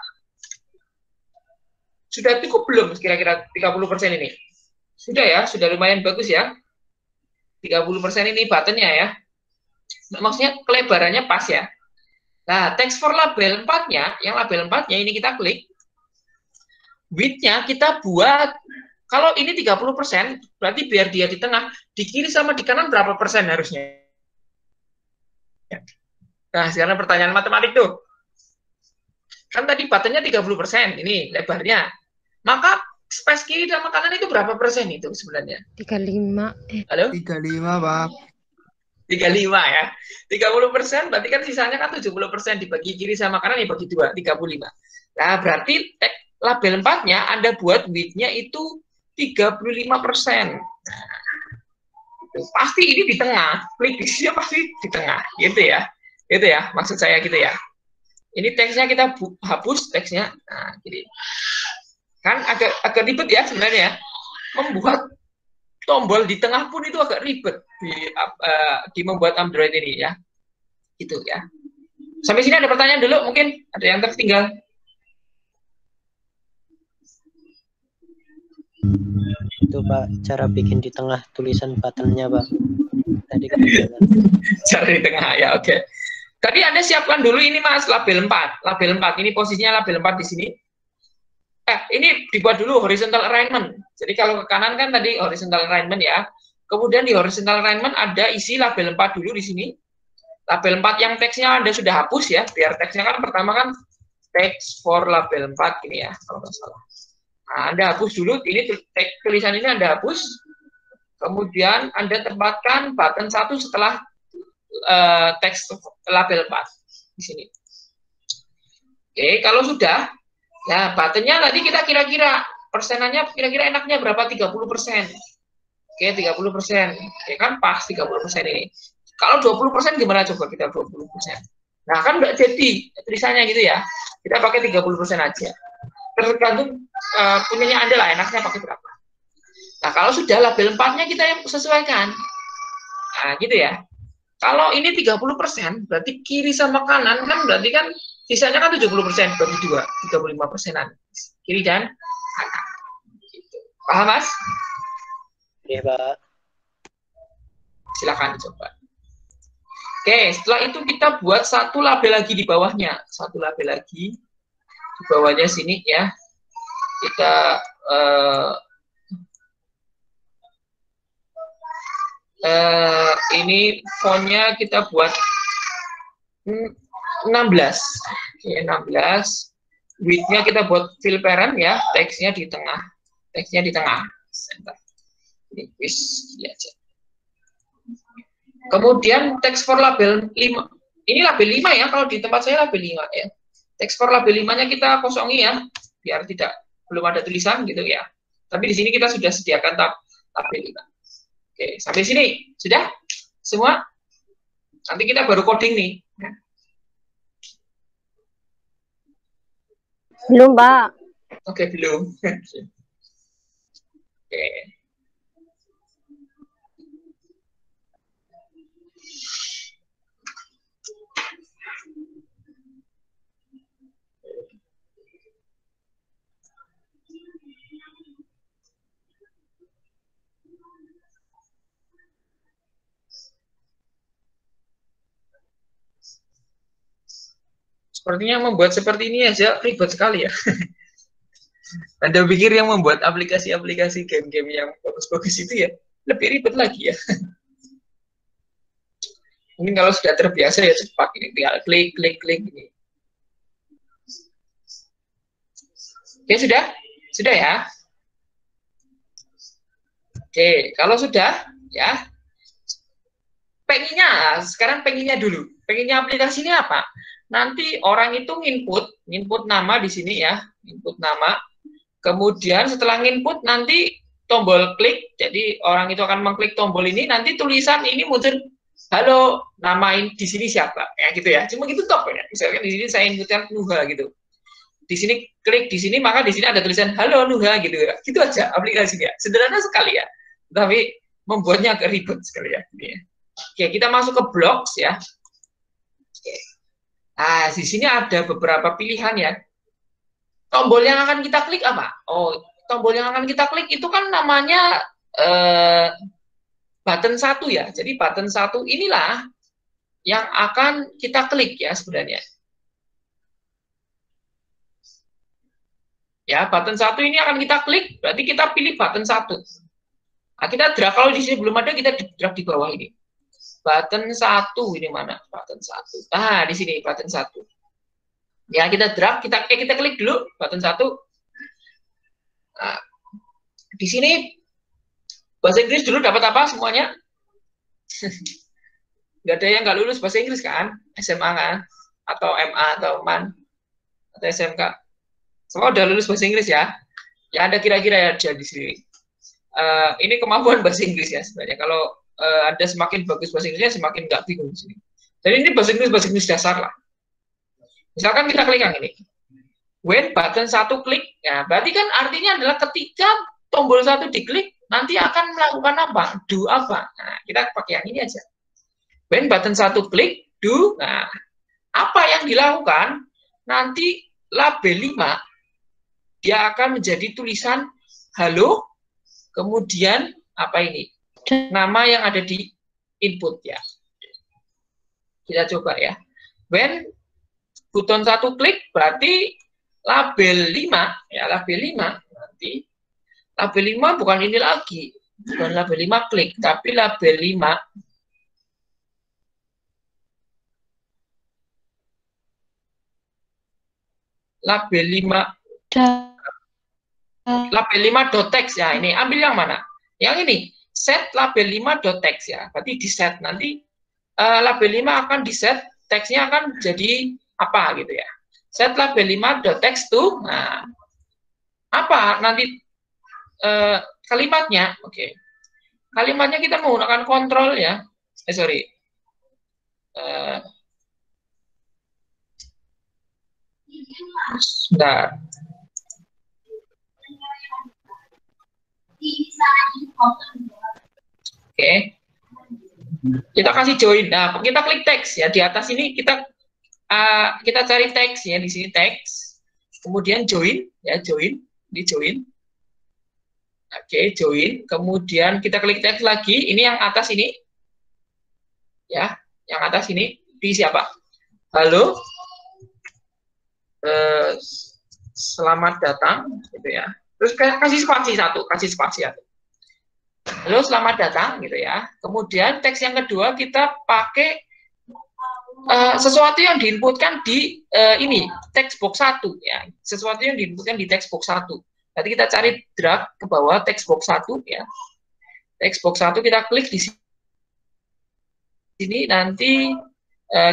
Speaker 1: Sudah cukup belum kira-kira 30% ini? Sudah ya, sudah lumayan bagus ya. 30% ini buttonnya ya. Maksudnya kelebarannya pas ya. Nah, text for label 4-nya, yang label 4-nya ini kita klik. Width-nya kita buat, kalau ini 30%, berarti biar dia di tengah, di kiri sama di kanan berapa persen harusnya? Nah, sekarang pertanyaan matematik tuh. Kan tadi buttonnya 30%, ini lebarnya. Maka space kiri sama kanan itu berapa persen itu sebenarnya?
Speaker 2: 35.
Speaker 1: Halo?
Speaker 7: 35, Pak.
Speaker 1: 35 ya. 30% berarti kan sisanya kan 70% dibagi kiri sama kanan ya bagi 2, 35. Nah, berarti label 4-nya Anda buat width-nya itu 35%. Nah, pasti ini di tengah. Klik di sini pasti di tengah, gitu ya. Itu ya, maksud saya gitu ya. Ini teksnya kita hapus teksnya. Nah, jadi kan agak ribet ya sebenarnya. Membuat tombol di tengah pun itu agak ribet di membuat Android ini ya. Gitu ya. Sampai sini ada pertanyaan dulu, mungkin ada yang tertinggal.
Speaker 4: Itu Pak, cara bikin di tengah tulisan buttonnya Pak. Tadi ketinggalan.
Speaker 1: Cara di tengah ya, oke. Tadi Anda siapkan dulu ini Mas, label 4. Label 4, ini posisinya label 4 di sini. Ini dibuat dulu horizontal alignment. Jadi kalau ke kanan kan tadi horizontal alignment ya. Kemudian di horizontal alignment ada isi label 4 dulu di sini. Label 4 yang teksnya Anda sudah hapus ya, biar teksnya kan pertama kan teks for label 4 ini ya, kalau nggak salah. Nah, Anda hapus dulu, ini tulisan ini Anda hapus. Kemudian Anda tempatkan button 1 setelah teks label 4 di sini. Oke, kalau sudah, ya buttonnya tadi kita kira-kira persenannya kira-kira enaknya berapa? 30%. Oke, 30%. Oke, kan pas 30% ini. Kalau 20% gimana coba kita 20%? Nah, kan nggak jadi tulisannya gitu ya. Kita pakai 30% aja. Tergantung punyanya Anda lah, enaknya pakai berapa. Nah, kalau sudah label 4-nya kita yang sesuaikan. Nah, gitu ya. Kalau ini 30%, berarti kiri sama kanan kan berarti kan sisanya kan 70%, bagi 2, 35%-an. Kiri dan kanan. Gitu. Paham, Mas?
Speaker 4: Iya, Pak.
Speaker 1: Silakan coba. Oke, setelah itu kita buat satu label lagi di bawahnya. Satu label lagi di bawahnya sini ya. Kita ini fontnya kita buat 16. Oke, 16. Width-nya kita buat fill parent ya, teksnya di tengah. Teksnya di tengah. Center. Ini wis aja. Kemudian teks for label 5. Ini label 5 ya, kalau di tempat saya label 5 ya. Teks for label 5-nya kita kosongi ya, biar belum ada tulisan gitu ya. Tapi di sini kita sudah sediakan label 5. Oke, sampai sini sudah semua. Nanti kita baru coding nih.
Speaker 2: Belum, Pak.
Speaker 1: Oke, belum. Oke. Sepertinya membuat seperti ini aja ribet sekali ya. Anda pikir yang membuat aplikasi-aplikasi game-game yang bagus-bagus itu ya lebih ribet lagi ya. Mungkin kalau sudah terbiasa ya cepat ini, tinggal klik ini. Oke, sudah ya. Oke, kalau sudah ya, sekarang pengennya dulu. Pengennya aplikasi ini apa? Nanti orang itu nginput nama di sini ya, input nama. Kemudian setelah nginput nanti tombol klik, jadi orang itu akan mengklik tombol ini, nanti tulisan ini muncul, halo, namain di sini siapa, ya gitu ya. Cuma gitu top ya. Misalkan di sini saya inputkan Nuha gitu. Di sini klik di sini, maka di sini ada tulisan halo Nuha gitu ya. Gitu aja aplikasinya. Sederhana sekali ya. Tapi membuatnya agak ribet sekali ya. Oke, kita masuk ke blocks ya. Oke. Nah, di sini ada beberapa pilihan ya. Tombol yang akan kita klik apa? Oh, tombol yang akan kita klik itu kan namanya button 1 ya. Jadi button 1 inilah yang akan kita klik ya sebenarnya. Ya, button 1 ini akan kita klik, berarti kita pilih button 1. Nah, kita drag, kalau di sini belum ada, kita drag di bawah ini. Button 1 ini mana? Button 1. Nah, di sini button 1. Ya, kita drag, kita klik dulu button 1. Nah, di sini bahasa Inggris dulu dapat apa semuanya? Nggak ada yang nggak lulus bahasa Inggris kan? SMA kan? Atau MA atau MAN atau SMK. Semua udah lulus bahasa Inggris ya. Ya ada kira-kira ya di sini. Ini kemampuan bahasa Inggris ya sebenarnya. Kalau Anda semakin bagus bahasa Inggrisnya, semakin nggak bingung di sini. Jadi ini bahasa Inggris dasar lah. Misalkan kita klik yang ini. When button satu klik, ya berarti kan artinya adalah ketika tombol satu diklik, nanti akan melakukan apa? Do apa? Nah, kita pakai yang ini aja. When button satu klik, do. Nah, apa yang dilakukan? Nanti label 5, dia akan menjadi tulisan halo, kemudian apa ini? Nama yang ada di input ya. Kita coba ya. When button satu klik, berarti label 5, ya label 5, nanti label 5 bukan ini lagi, bukan label 5 klik, tapi label 5 label 5.text ya, ini ambil yang mana? Yang ini, set label 5.text ya, berarti di set nanti label 5 akan di set, teksnya akan jadi apa gitu ya. Set label 5.text to, nah, apa nanti kalimatnya, oke. Kalimatnya kita menggunakan kontrol ya, sebentar. Oke. Kita kasih join. Nah, kita klik teks ya, di atas ini kita cari teks ya, di sini teks, kemudian join ya, join, di join. Oke, join, kemudian kita klik teks lagi, ini yang atas ini ya, yang atas ini di siapa? Halo, selamat datang gitu ya, terus kasih spasi satu. Halo, selamat datang gitu ya. Kemudian teks yang kedua kita pakai sesuatu yang diinputkan di ini text box 1 ya, sesuatu yang diinputkan di text box 1. Nanti kita cari drag ke bawah text box 1 ya, text box 1 kita klik di sini, nanti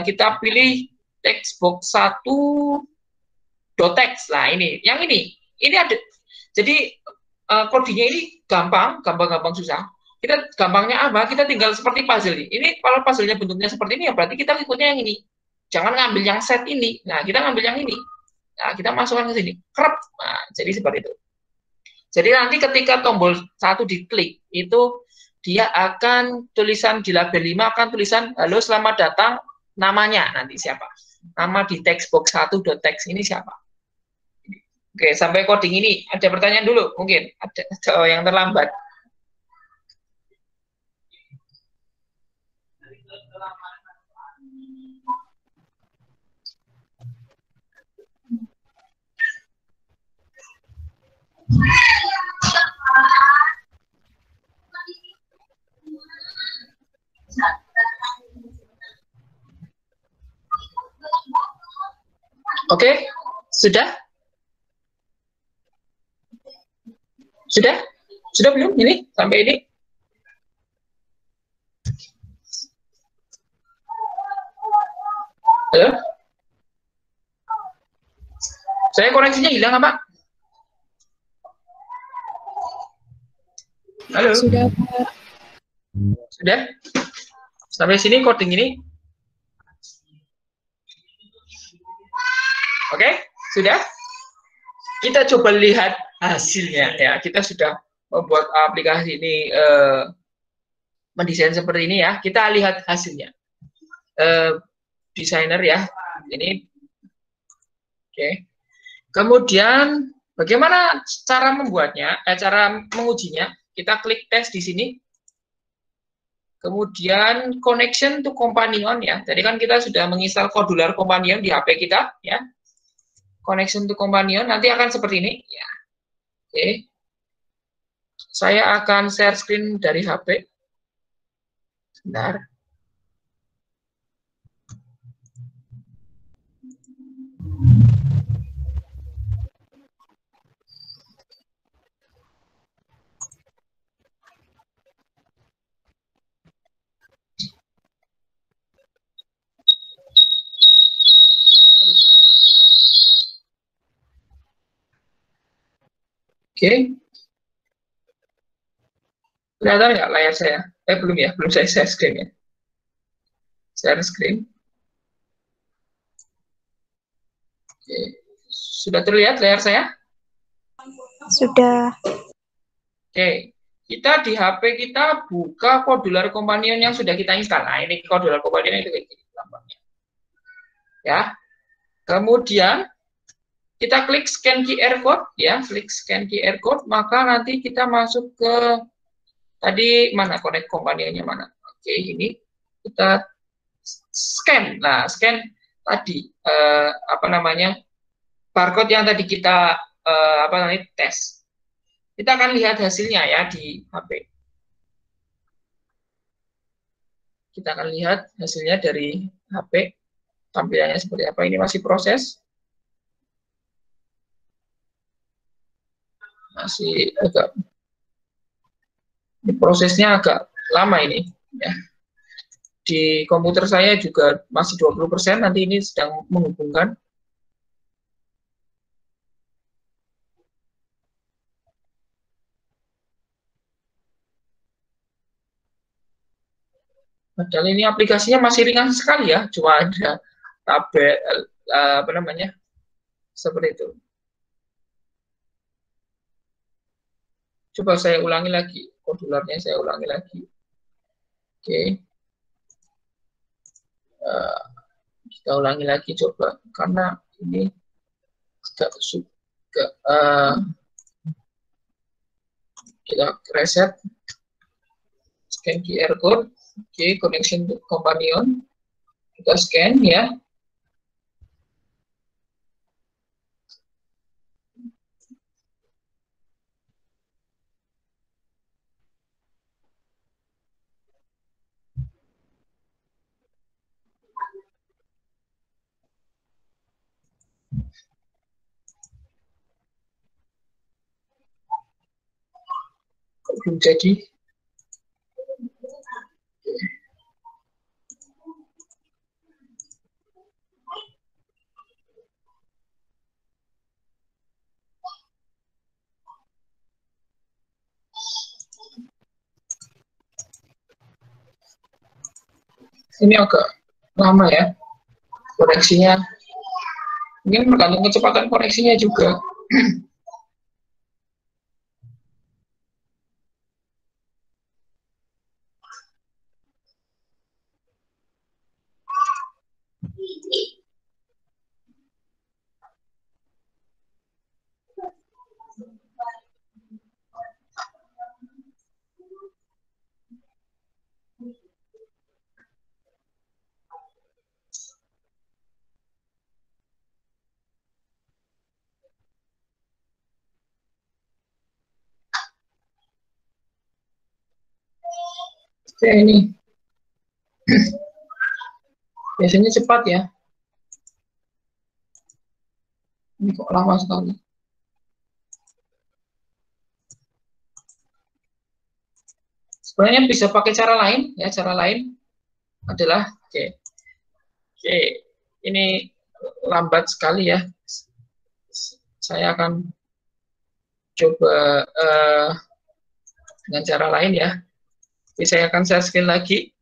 Speaker 1: kita pilih text box 1.text. Nah, ini yang ini ada, jadi codingnya ini gampang susah. Kita gampangnya apa? Kita tinggal seperti puzzle ini. Ini kalau puzzle-nya bentuknya seperti ini ya berarti kita ikutnya yang ini. Jangan ngambil yang set ini. Nah, kita ngambil yang ini. Nah, kita masukkan ke sini. Krep. Nah, jadi seperti itu. Jadi nanti ketika tombol 1 diklik, itu dia akan tulisan di label 5 akan tulisan halo selamat datang, namanya nanti siapa? Nama di text box 1.text ini siapa? Oke, sampai coding ini ada pertanyaan dulu mungkin. Ada yang terlambat. Oke, sudah? Sudah belum ini sampai ini? Halo? Saya koneksinya hilang apa? Halo?
Speaker 3: Sudah, Pak.
Speaker 1: Sudah? Sampai sini coding ini? Oke, sudah? Kita coba lihat hasilnya ya. Kita sudah membuat aplikasi ini mendesain seperti ini ya. Kita lihat hasilnya. Desainer ya. Ini. Oke. Kemudian bagaimana cara membuatnya? Cara mengujinya? Kita klik tes di sini. Kemudian connection to companion ya. Tadi kan kita sudah menginstal Modular Companion di HP kita ya. Connection to companion nanti akan seperti ini ya. Oke. Saya akan share screen dari HP. Sebentar. Oke. Kelihatan nggak layar saya? Belum ya, belum saya share screen ya. Share screen. Oke. Sudah terlihat layar saya?
Speaker 3: Sudah.
Speaker 1: Oke. Kita di HP kita buka Modular Companion yang sudah kita install. Nah, ini Modular Companion itu kayak gini tampaknya. Ya. Kemudian kita klik scan QR code, ya, klik scan QR code, maka nanti kita masuk ke tadi mana connect kompanionnya mana. Oke, ini kita scan. Nah, scan tadi apa namanya? Barcode yang tadi kita apa namanya? Tes. Kita akan lihat hasilnya ya di HP. Kita akan lihat hasilnya dari HP. Tampilannya seperti apa. Ini masih proses. Masih agak prosesnya agak lama ini ya. Di komputer saya juga masih 20%, nanti ini sedang menghubungkan. Padahal ini aplikasinya masih ringan sekali ya, cuma ada tabel apa namanya seperti itu. Coba saya ulangi lagi, modularnya saya ulangi lagi. Oke, kita ulangi lagi coba, karena ini agak suka kita reset, scan QR code. Oke, connection to companion. Kita scan ya. Kok belum jadi? Ini agak lama ya koneksinya. Mungkin tergantung kecepatan koneksinya juga. Oke, ini biasanya cepat ya. Ini kok lama sekali. Sebenarnya bisa pakai cara lain ya. Cara lain adalah oke, ini lambat sekali ya. Saya akan coba dengan cara lain ya. Oke, saya akan share screen lagi.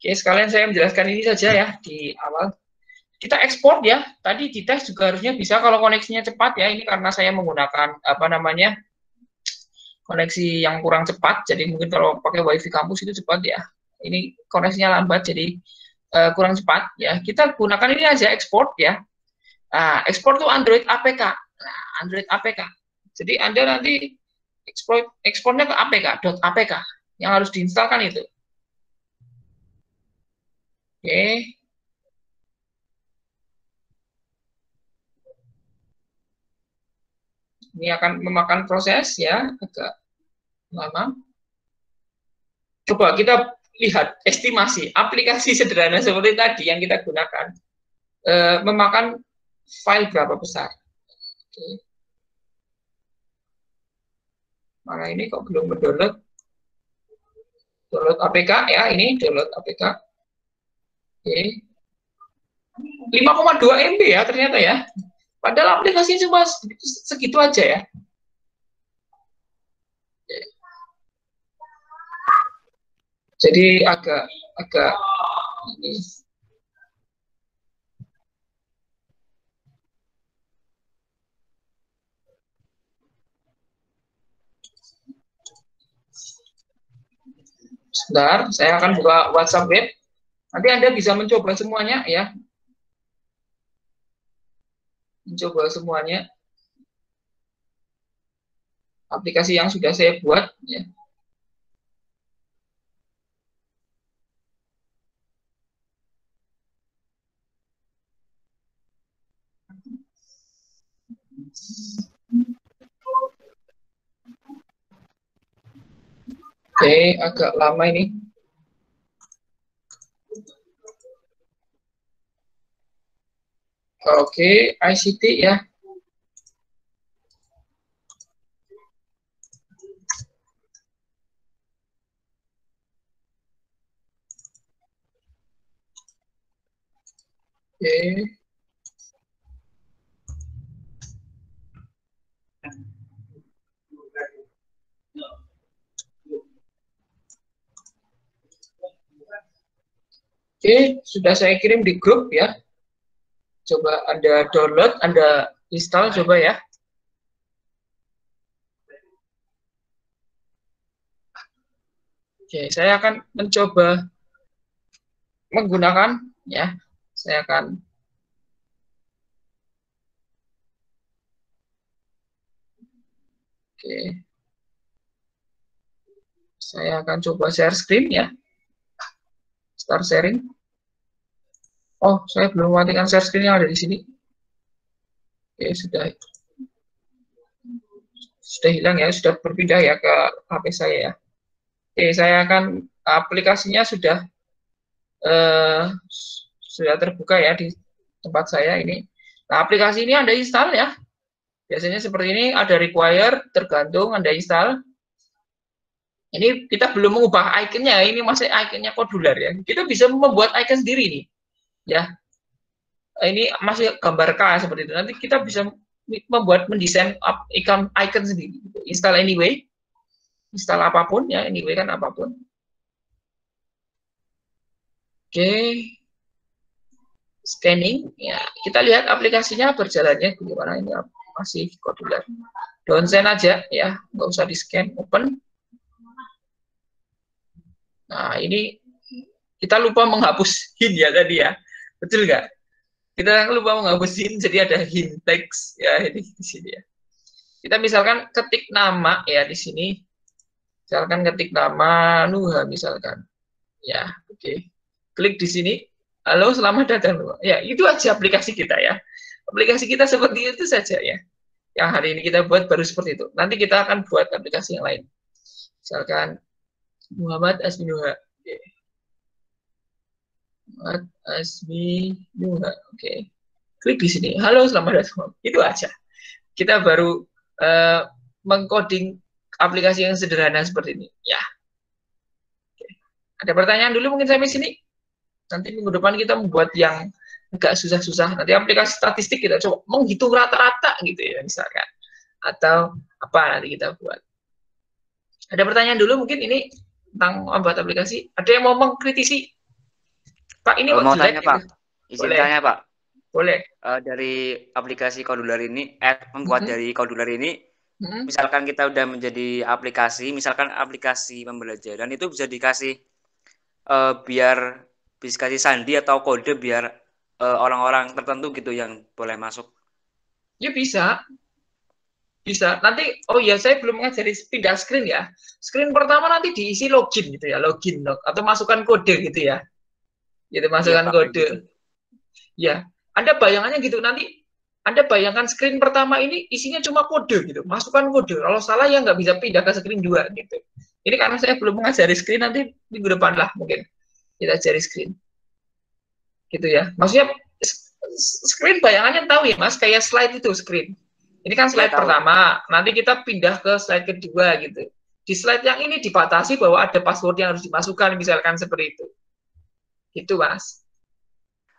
Speaker 1: Oke, sekalian saya menjelaskan ini saja ya di awal. Kita ekspor ya. Tadi di tes juga harusnya bisa kalau koneksinya cepat ya. Ini karena saya menggunakan apa namanya koneksi yang kurang cepat. Jadi mungkin kalau pakai WiFi kampus itu cepat ya. Ini koneksinya lambat jadi kurang cepat ya. Kita gunakan ini aja ekspor ya. Nah, ekspor tuh Android APK. Nah, Android APK. Jadi Anda nanti ekspornya ke APK.apk yang harus diinstalkan itu. Oke. Ini akan memakan proses ya, agak lama. Coba kita lihat estimasi aplikasi sederhana seperti tadi yang kita gunakan memakan file berapa besar. Oke. Mana ini kok belum mendownload? Download APK ya, ini download APK. Oke. 5,2 MB ya ternyata ya. Padahal aplikasinya cuma segitu aja ya. Jadi agak ini. Sebentar, saya akan buka WhatsApp web. Nanti Anda bisa mencoba semuanya ya. Mencoba semuanya. Aplikasi yang sudah saya buat ya. Oke, agak lama ini. Oke, ICT ya. Oke. Oke, sudah saya kirim di grup ya. Coba Anda download, Anda install coba ya. Oke, saya akan mencoba menggunakan ya. Saya akan Oke. Saya akan coba share screen ya. Start sharing. Oh, saya belum mematikan share screen yang ada di sini. Oke, sudah hilang ya, sudah berpindah ya ke HP saya ya. Oke, saya akan aplikasinya sudah terbuka ya di tempat saya ini. Nah, aplikasi ini Anda install ya. Biasanya seperti ini, ada require, tergantung Anda install. Ini kita belum mengubah ikonnya, ini masih ikonnya kodular ya. Kita bisa membuat icon sendiri nih, ya. Ini masih gambar K seperti itu. Nanti kita bisa mendesain icon sendiri. Install anyway, install apapun ya, anyway kan apapun. Oke, scanning ya. Kita lihat aplikasinya berjalannya bagaimana, ini masih kodular. Down send aja ya, nggak usah di scan, open. Nah, ini kita lupa menghapus hint ya tadi ya. Betul nggak? Kita lupa menghapus hint, jadi ada hint text ya ini di sini ya. Kita misalkan ketik nama ya di sini. Misalkan ketik nama Nuha misalkan. Ya, oke. Klik di sini. Halo, selamat datang. Ya, itu aja aplikasi kita ya. Aplikasi kita seperti itu saja ya. Yang hari ini kita buat baru seperti itu. Nanti kita akan buat aplikasi yang lain. Misalkan Muhammad Asmi Nuha. Okay. Muhammad Asmi Nuha. Oke. Klik di sini. Halo, selamat datang. Itu aja. Kita baru mengcoding aplikasi yang sederhana seperti ini. Ya. Oke. Ada pertanyaan dulu mungkin sampai sini? Nanti minggu depan kita membuat yang agak susah-susah. Nanti aplikasi statistik kita coba menghitung rata-rata gitu ya misalkan. Atau apa nanti kita buat. Ada pertanyaan dulu mungkin ini tentang membuat aplikasi. Ada yang mau mengkritisi? Pak, ini
Speaker 6: mau tanya, Pak. Izin
Speaker 1: boleh.
Speaker 6: tanya, Pak.
Speaker 1: Boleh.
Speaker 6: Dari aplikasi Kodular ini, membuat dari Kodular ini, misalkan kita udah menjadi aplikasi, misalkan aplikasi pembelajaran itu bisa dikasih biar bisa kasih sandi atau kode biar orang-orang tertentu gitu yang boleh masuk.
Speaker 1: Ya bisa. Bisa. Nanti, oh iya saya belum ngajari pindah screen ya. Screen pertama nanti diisi login gitu ya, login atau masukkan kode gitu ya. Gitu, masukkan
Speaker 6: ya,
Speaker 1: kode.
Speaker 6: Gitu.
Speaker 1: Ya, Anda bayangannya gitu nanti. Anda bayangkan screen pertama ini isinya cuma kode gitu, masukkan kode. Kalau salah ya nggak bisa pindah ke screen 2 gitu. Ini karena saya belum mengajari screen, nanti minggu depan lah mungkin kita ajari screen. Gitu ya. Maksudnya screen bayangannya tahu ya Mas, kayak slide itu screen. Ini kan slide pertama, nanti kita pindah ke slide kedua gitu. Di slide yang ini dibatasi bahwa ada password yang harus dimasukkan, misalkan seperti itu. Gitu, Mas.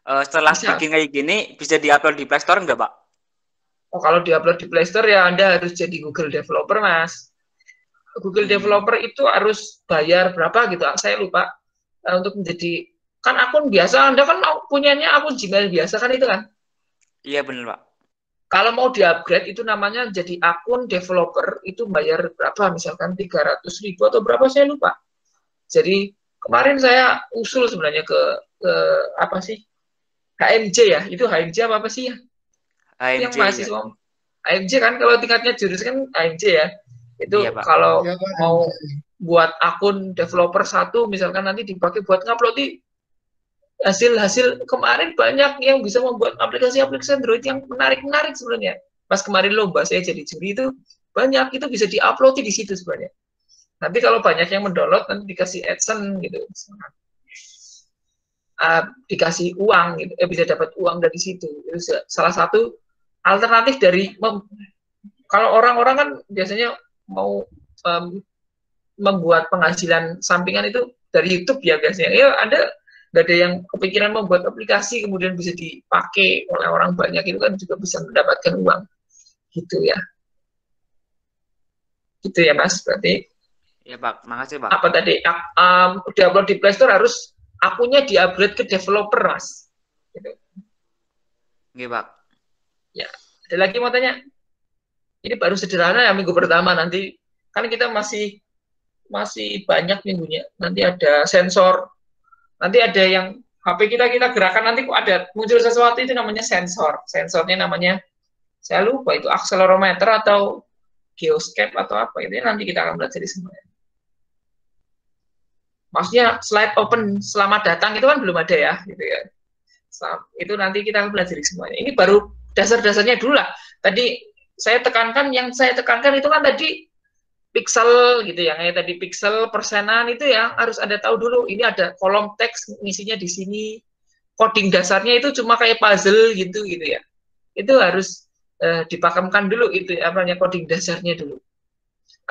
Speaker 6: Setelah bikin kayak gini, bisa diupload di Play Store nggak, Pak?
Speaker 1: Oh, kalau diupload di Play Store ya Anda harus jadi Google Developer, Mas. Google Developer itu harus bayar berapa gitu, saya lupa. Untuk menjadi, kan akun biasa, Anda kan punyanya akun Gmail biasa kan itu kan?
Speaker 6: Iya, benar, Pak.
Speaker 1: Kalau mau di-upgrade itu namanya jadi akun developer, itu bayar berapa, misalkan 300.000 atau berapa, saya lupa. Jadi kemarin saya usul sebenarnya ke apa sih, HMJ ya, itu HMJ apa sih ya? Itu yang
Speaker 6: AMJ ya.
Speaker 1: mahasiswa HMJ kan, kalau tingkatnya jurusan kan HMJ ya. Itu
Speaker 6: Iya, Pak.
Speaker 1: kalau
Speaker 7: Iya, Pak.
Speaker 1: mau buat akun developer satu misalkan nanti dipakai buat ngupload hasil kemarin banyak yang bisa membuat aplikasi-aplikasi Android yang menarik-menarik sebenarnya. Pas kemarin lomba saya jadi juri itu banyak, itu bisa diupload di situ sebenarnya. Nanti kalau banyak yang mendownload nanti dikasih AdSense gitu. Dikasih uang gitu, bisa dapat uang dari situ. Itu salah satu alternatif dari kalau orang-orang kan biasanya mau membuat penghasilan sampingan itu dari YouTube ya biasanya. Ya nggak ada yang kepikiran membuat aplikasi kemudian bisa dipakai oleh orang banyak, itu kan juga bisa mendapatkan uang. Gitu ya. Gitu ya Mas, berarti.
Speaker 6: Ya Pak, makasih Pak.
Speaker 1: Apa tadi? Di-upload di Play Store harus akunnya di-upgrade ke developer Mas. Gitu.
Speaker 6: Oke Pak.
Speaker 1: Ya, ada lagi mau tanya? Ini baru sederhana ya minggu pertama, nanti kan kita masih banyak minggunya. Nanti ada sensor, nanti ada yang HP kita gerakan, nanti kok ada muncul sesuatu itu namanya sensor. Sensornya namanya, saya lupa itu accelerometer atau geoscape atau apa, itu nanti kita akan belajar di semuanya. Maksudnya slide open selamat datang itu kan belum ada ya, gitu ya. Itu nanti kita akan belajar di semuanya. Ini baru dasar-dasarnya dulu lah. Tadi yang saya tekankan itu kan tadi pixel gitu ya, kayak tadi pixel persenan itu ya harus ada tahu dulu. Ini ada kolom teks ngisinya di sini. Coding dasarnya itu cuma kayak puzzle gitu ya. Itu harus dipakamkan dulu itu apanya coding dasarnya dulu.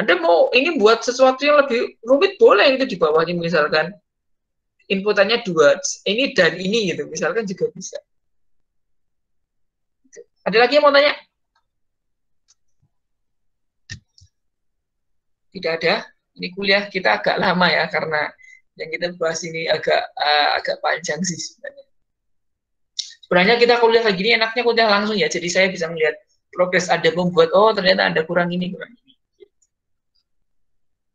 Speaker 1: Anda mau ini buat sesuatu yang lebih rumit boleh itu di bawahnya misalkan inputannya 2 ini dan ini gitu misalkan juga bisa. Ada lagi yang mau tanya? Tidak ada. Ini kuliah kita agak lama ya karena yang kita bahas ini agak panjang sih sebenarnya. Sebenarnya kita kuliah kayak gini enaknya kuliah langsung ya. Jadi saya bisa melihat progres Anda membuat, oh ternyata Anda kurang ini.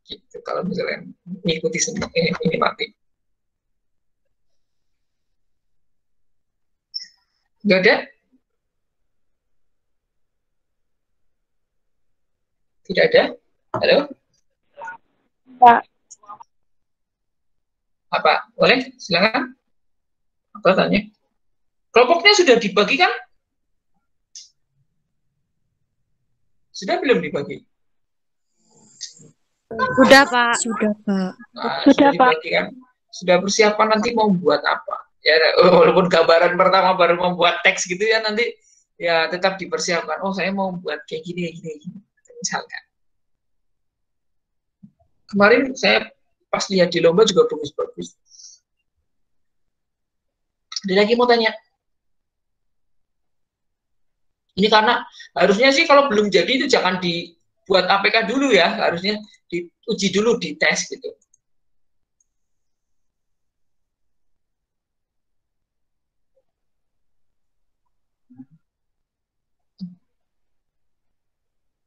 Speaker 1: Gitu. Kalau misalnya mengikuti semua ini mati. Nggak ada? Tidak ada? Halo?
Speaker 3: Pak.
Speaker 1: Apa? Boleh? Silakan. Apa tanya? Kelompoknya sudah dibagi kan? Sudah belum dibagi?
Speaker 2: Sudah, Pak.
Speaker 3: Sudah, Pak.
Speaker 1: Nah,
Speaker 3: Sudah, Pak.
Speaker 1: dibagi kan? Sudah persiapan nanti mau buat apa? Ya, walaupun gambaran pertama baru membuat teks gitu ya, nanti ya tetap dipersiapkan. Oh, saya mau buat kayak gini. Misalkan. Kemarin saya pas lihat di lomba juga bagus-bagus. Ada lagi mau tanya? Ini karena harusnya sih kalau belum jadi itu jangan dibuat APK dulu ya, harusnya diuji dulu di tes gitu.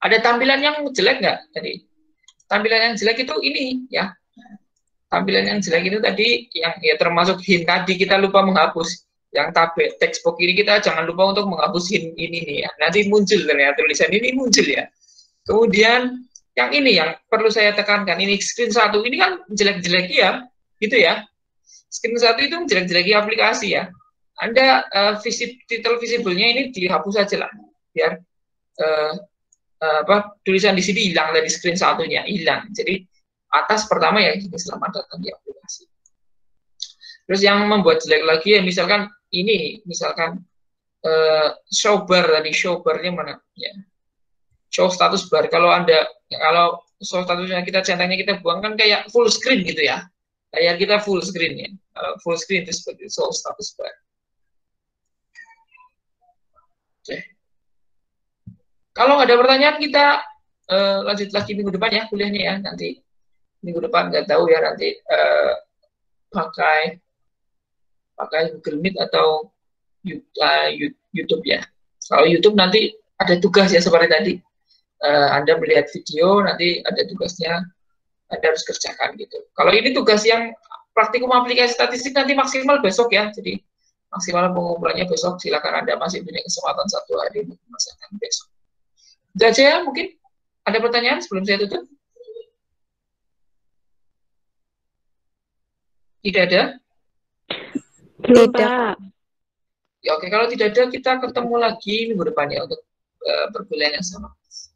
Speaker 1: Ada tampilan yang jelek nggak tadi? Tampilan yang jelek itu ini ya. Tampilan yang jelek itu tadi yang ya termasuk hint tadi kita lupa menghapus. Yang text box ini kita jangan lupa untuk menghapus hint ini nih ya. Nanti muncul ternyata tulisan ini muncul ya. Kemudian yang ini yang perlu saya tekankan, ini screen 1 ini kan jelek-jelek ya, gitu ya. Screen 1 itu jelek-jeleki aplikasi ya. Anda title visible-nya ini dihapus aja lah, biar tulisan di sini hilang dari screen 1-nya, hilang. Jadi atas pertama ya selamat datang di aplikasi. Terus yang membuat jelek lagi ya misalkan ini, misalkan show bar tadi, show bar-nya mana ya. Show status bar, kalau show statusnya kita centangnya kita buang kan kayak full screen gitu ya. Kayak kita full screen ya. Full screen itu seperti show status bar. Oke. Kalau nggak ada pertanyaan kita lanjut lagi minggu depan ya kuliahnya ya, nanti minggu depan nggak tahu ya nanti pakai Google Meet atau YouTube ya. Kalau YouTube nanti ada tugas ya seperti tadi. Anda melihat video nanti ada tugasnya Anda harus kerjakan gitu. Kalau ini tugas yang praktikum aplikasi statistik nanti maksimal besok ya, jadi maksimal pengumpulannya besok. Silakan Anda masih punya kesempatan 1 hari untuk menyelesaikan besok. Itu aja ya, mungkin ada pertanyaan sebelum saya tutup? Tidak ada?
Speaker 3: Tidak.
Speaker 1: Ya oke, kalau tidak ada kita ketemu lagi minggu depan ya untuk perkuliahan yang sama.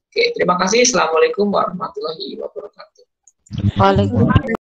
Speaker 1: Oke, terima kasih. Assalamualaikum warahmatullahi wabarakatuh.
Speaker 2: Waalaikumsalam.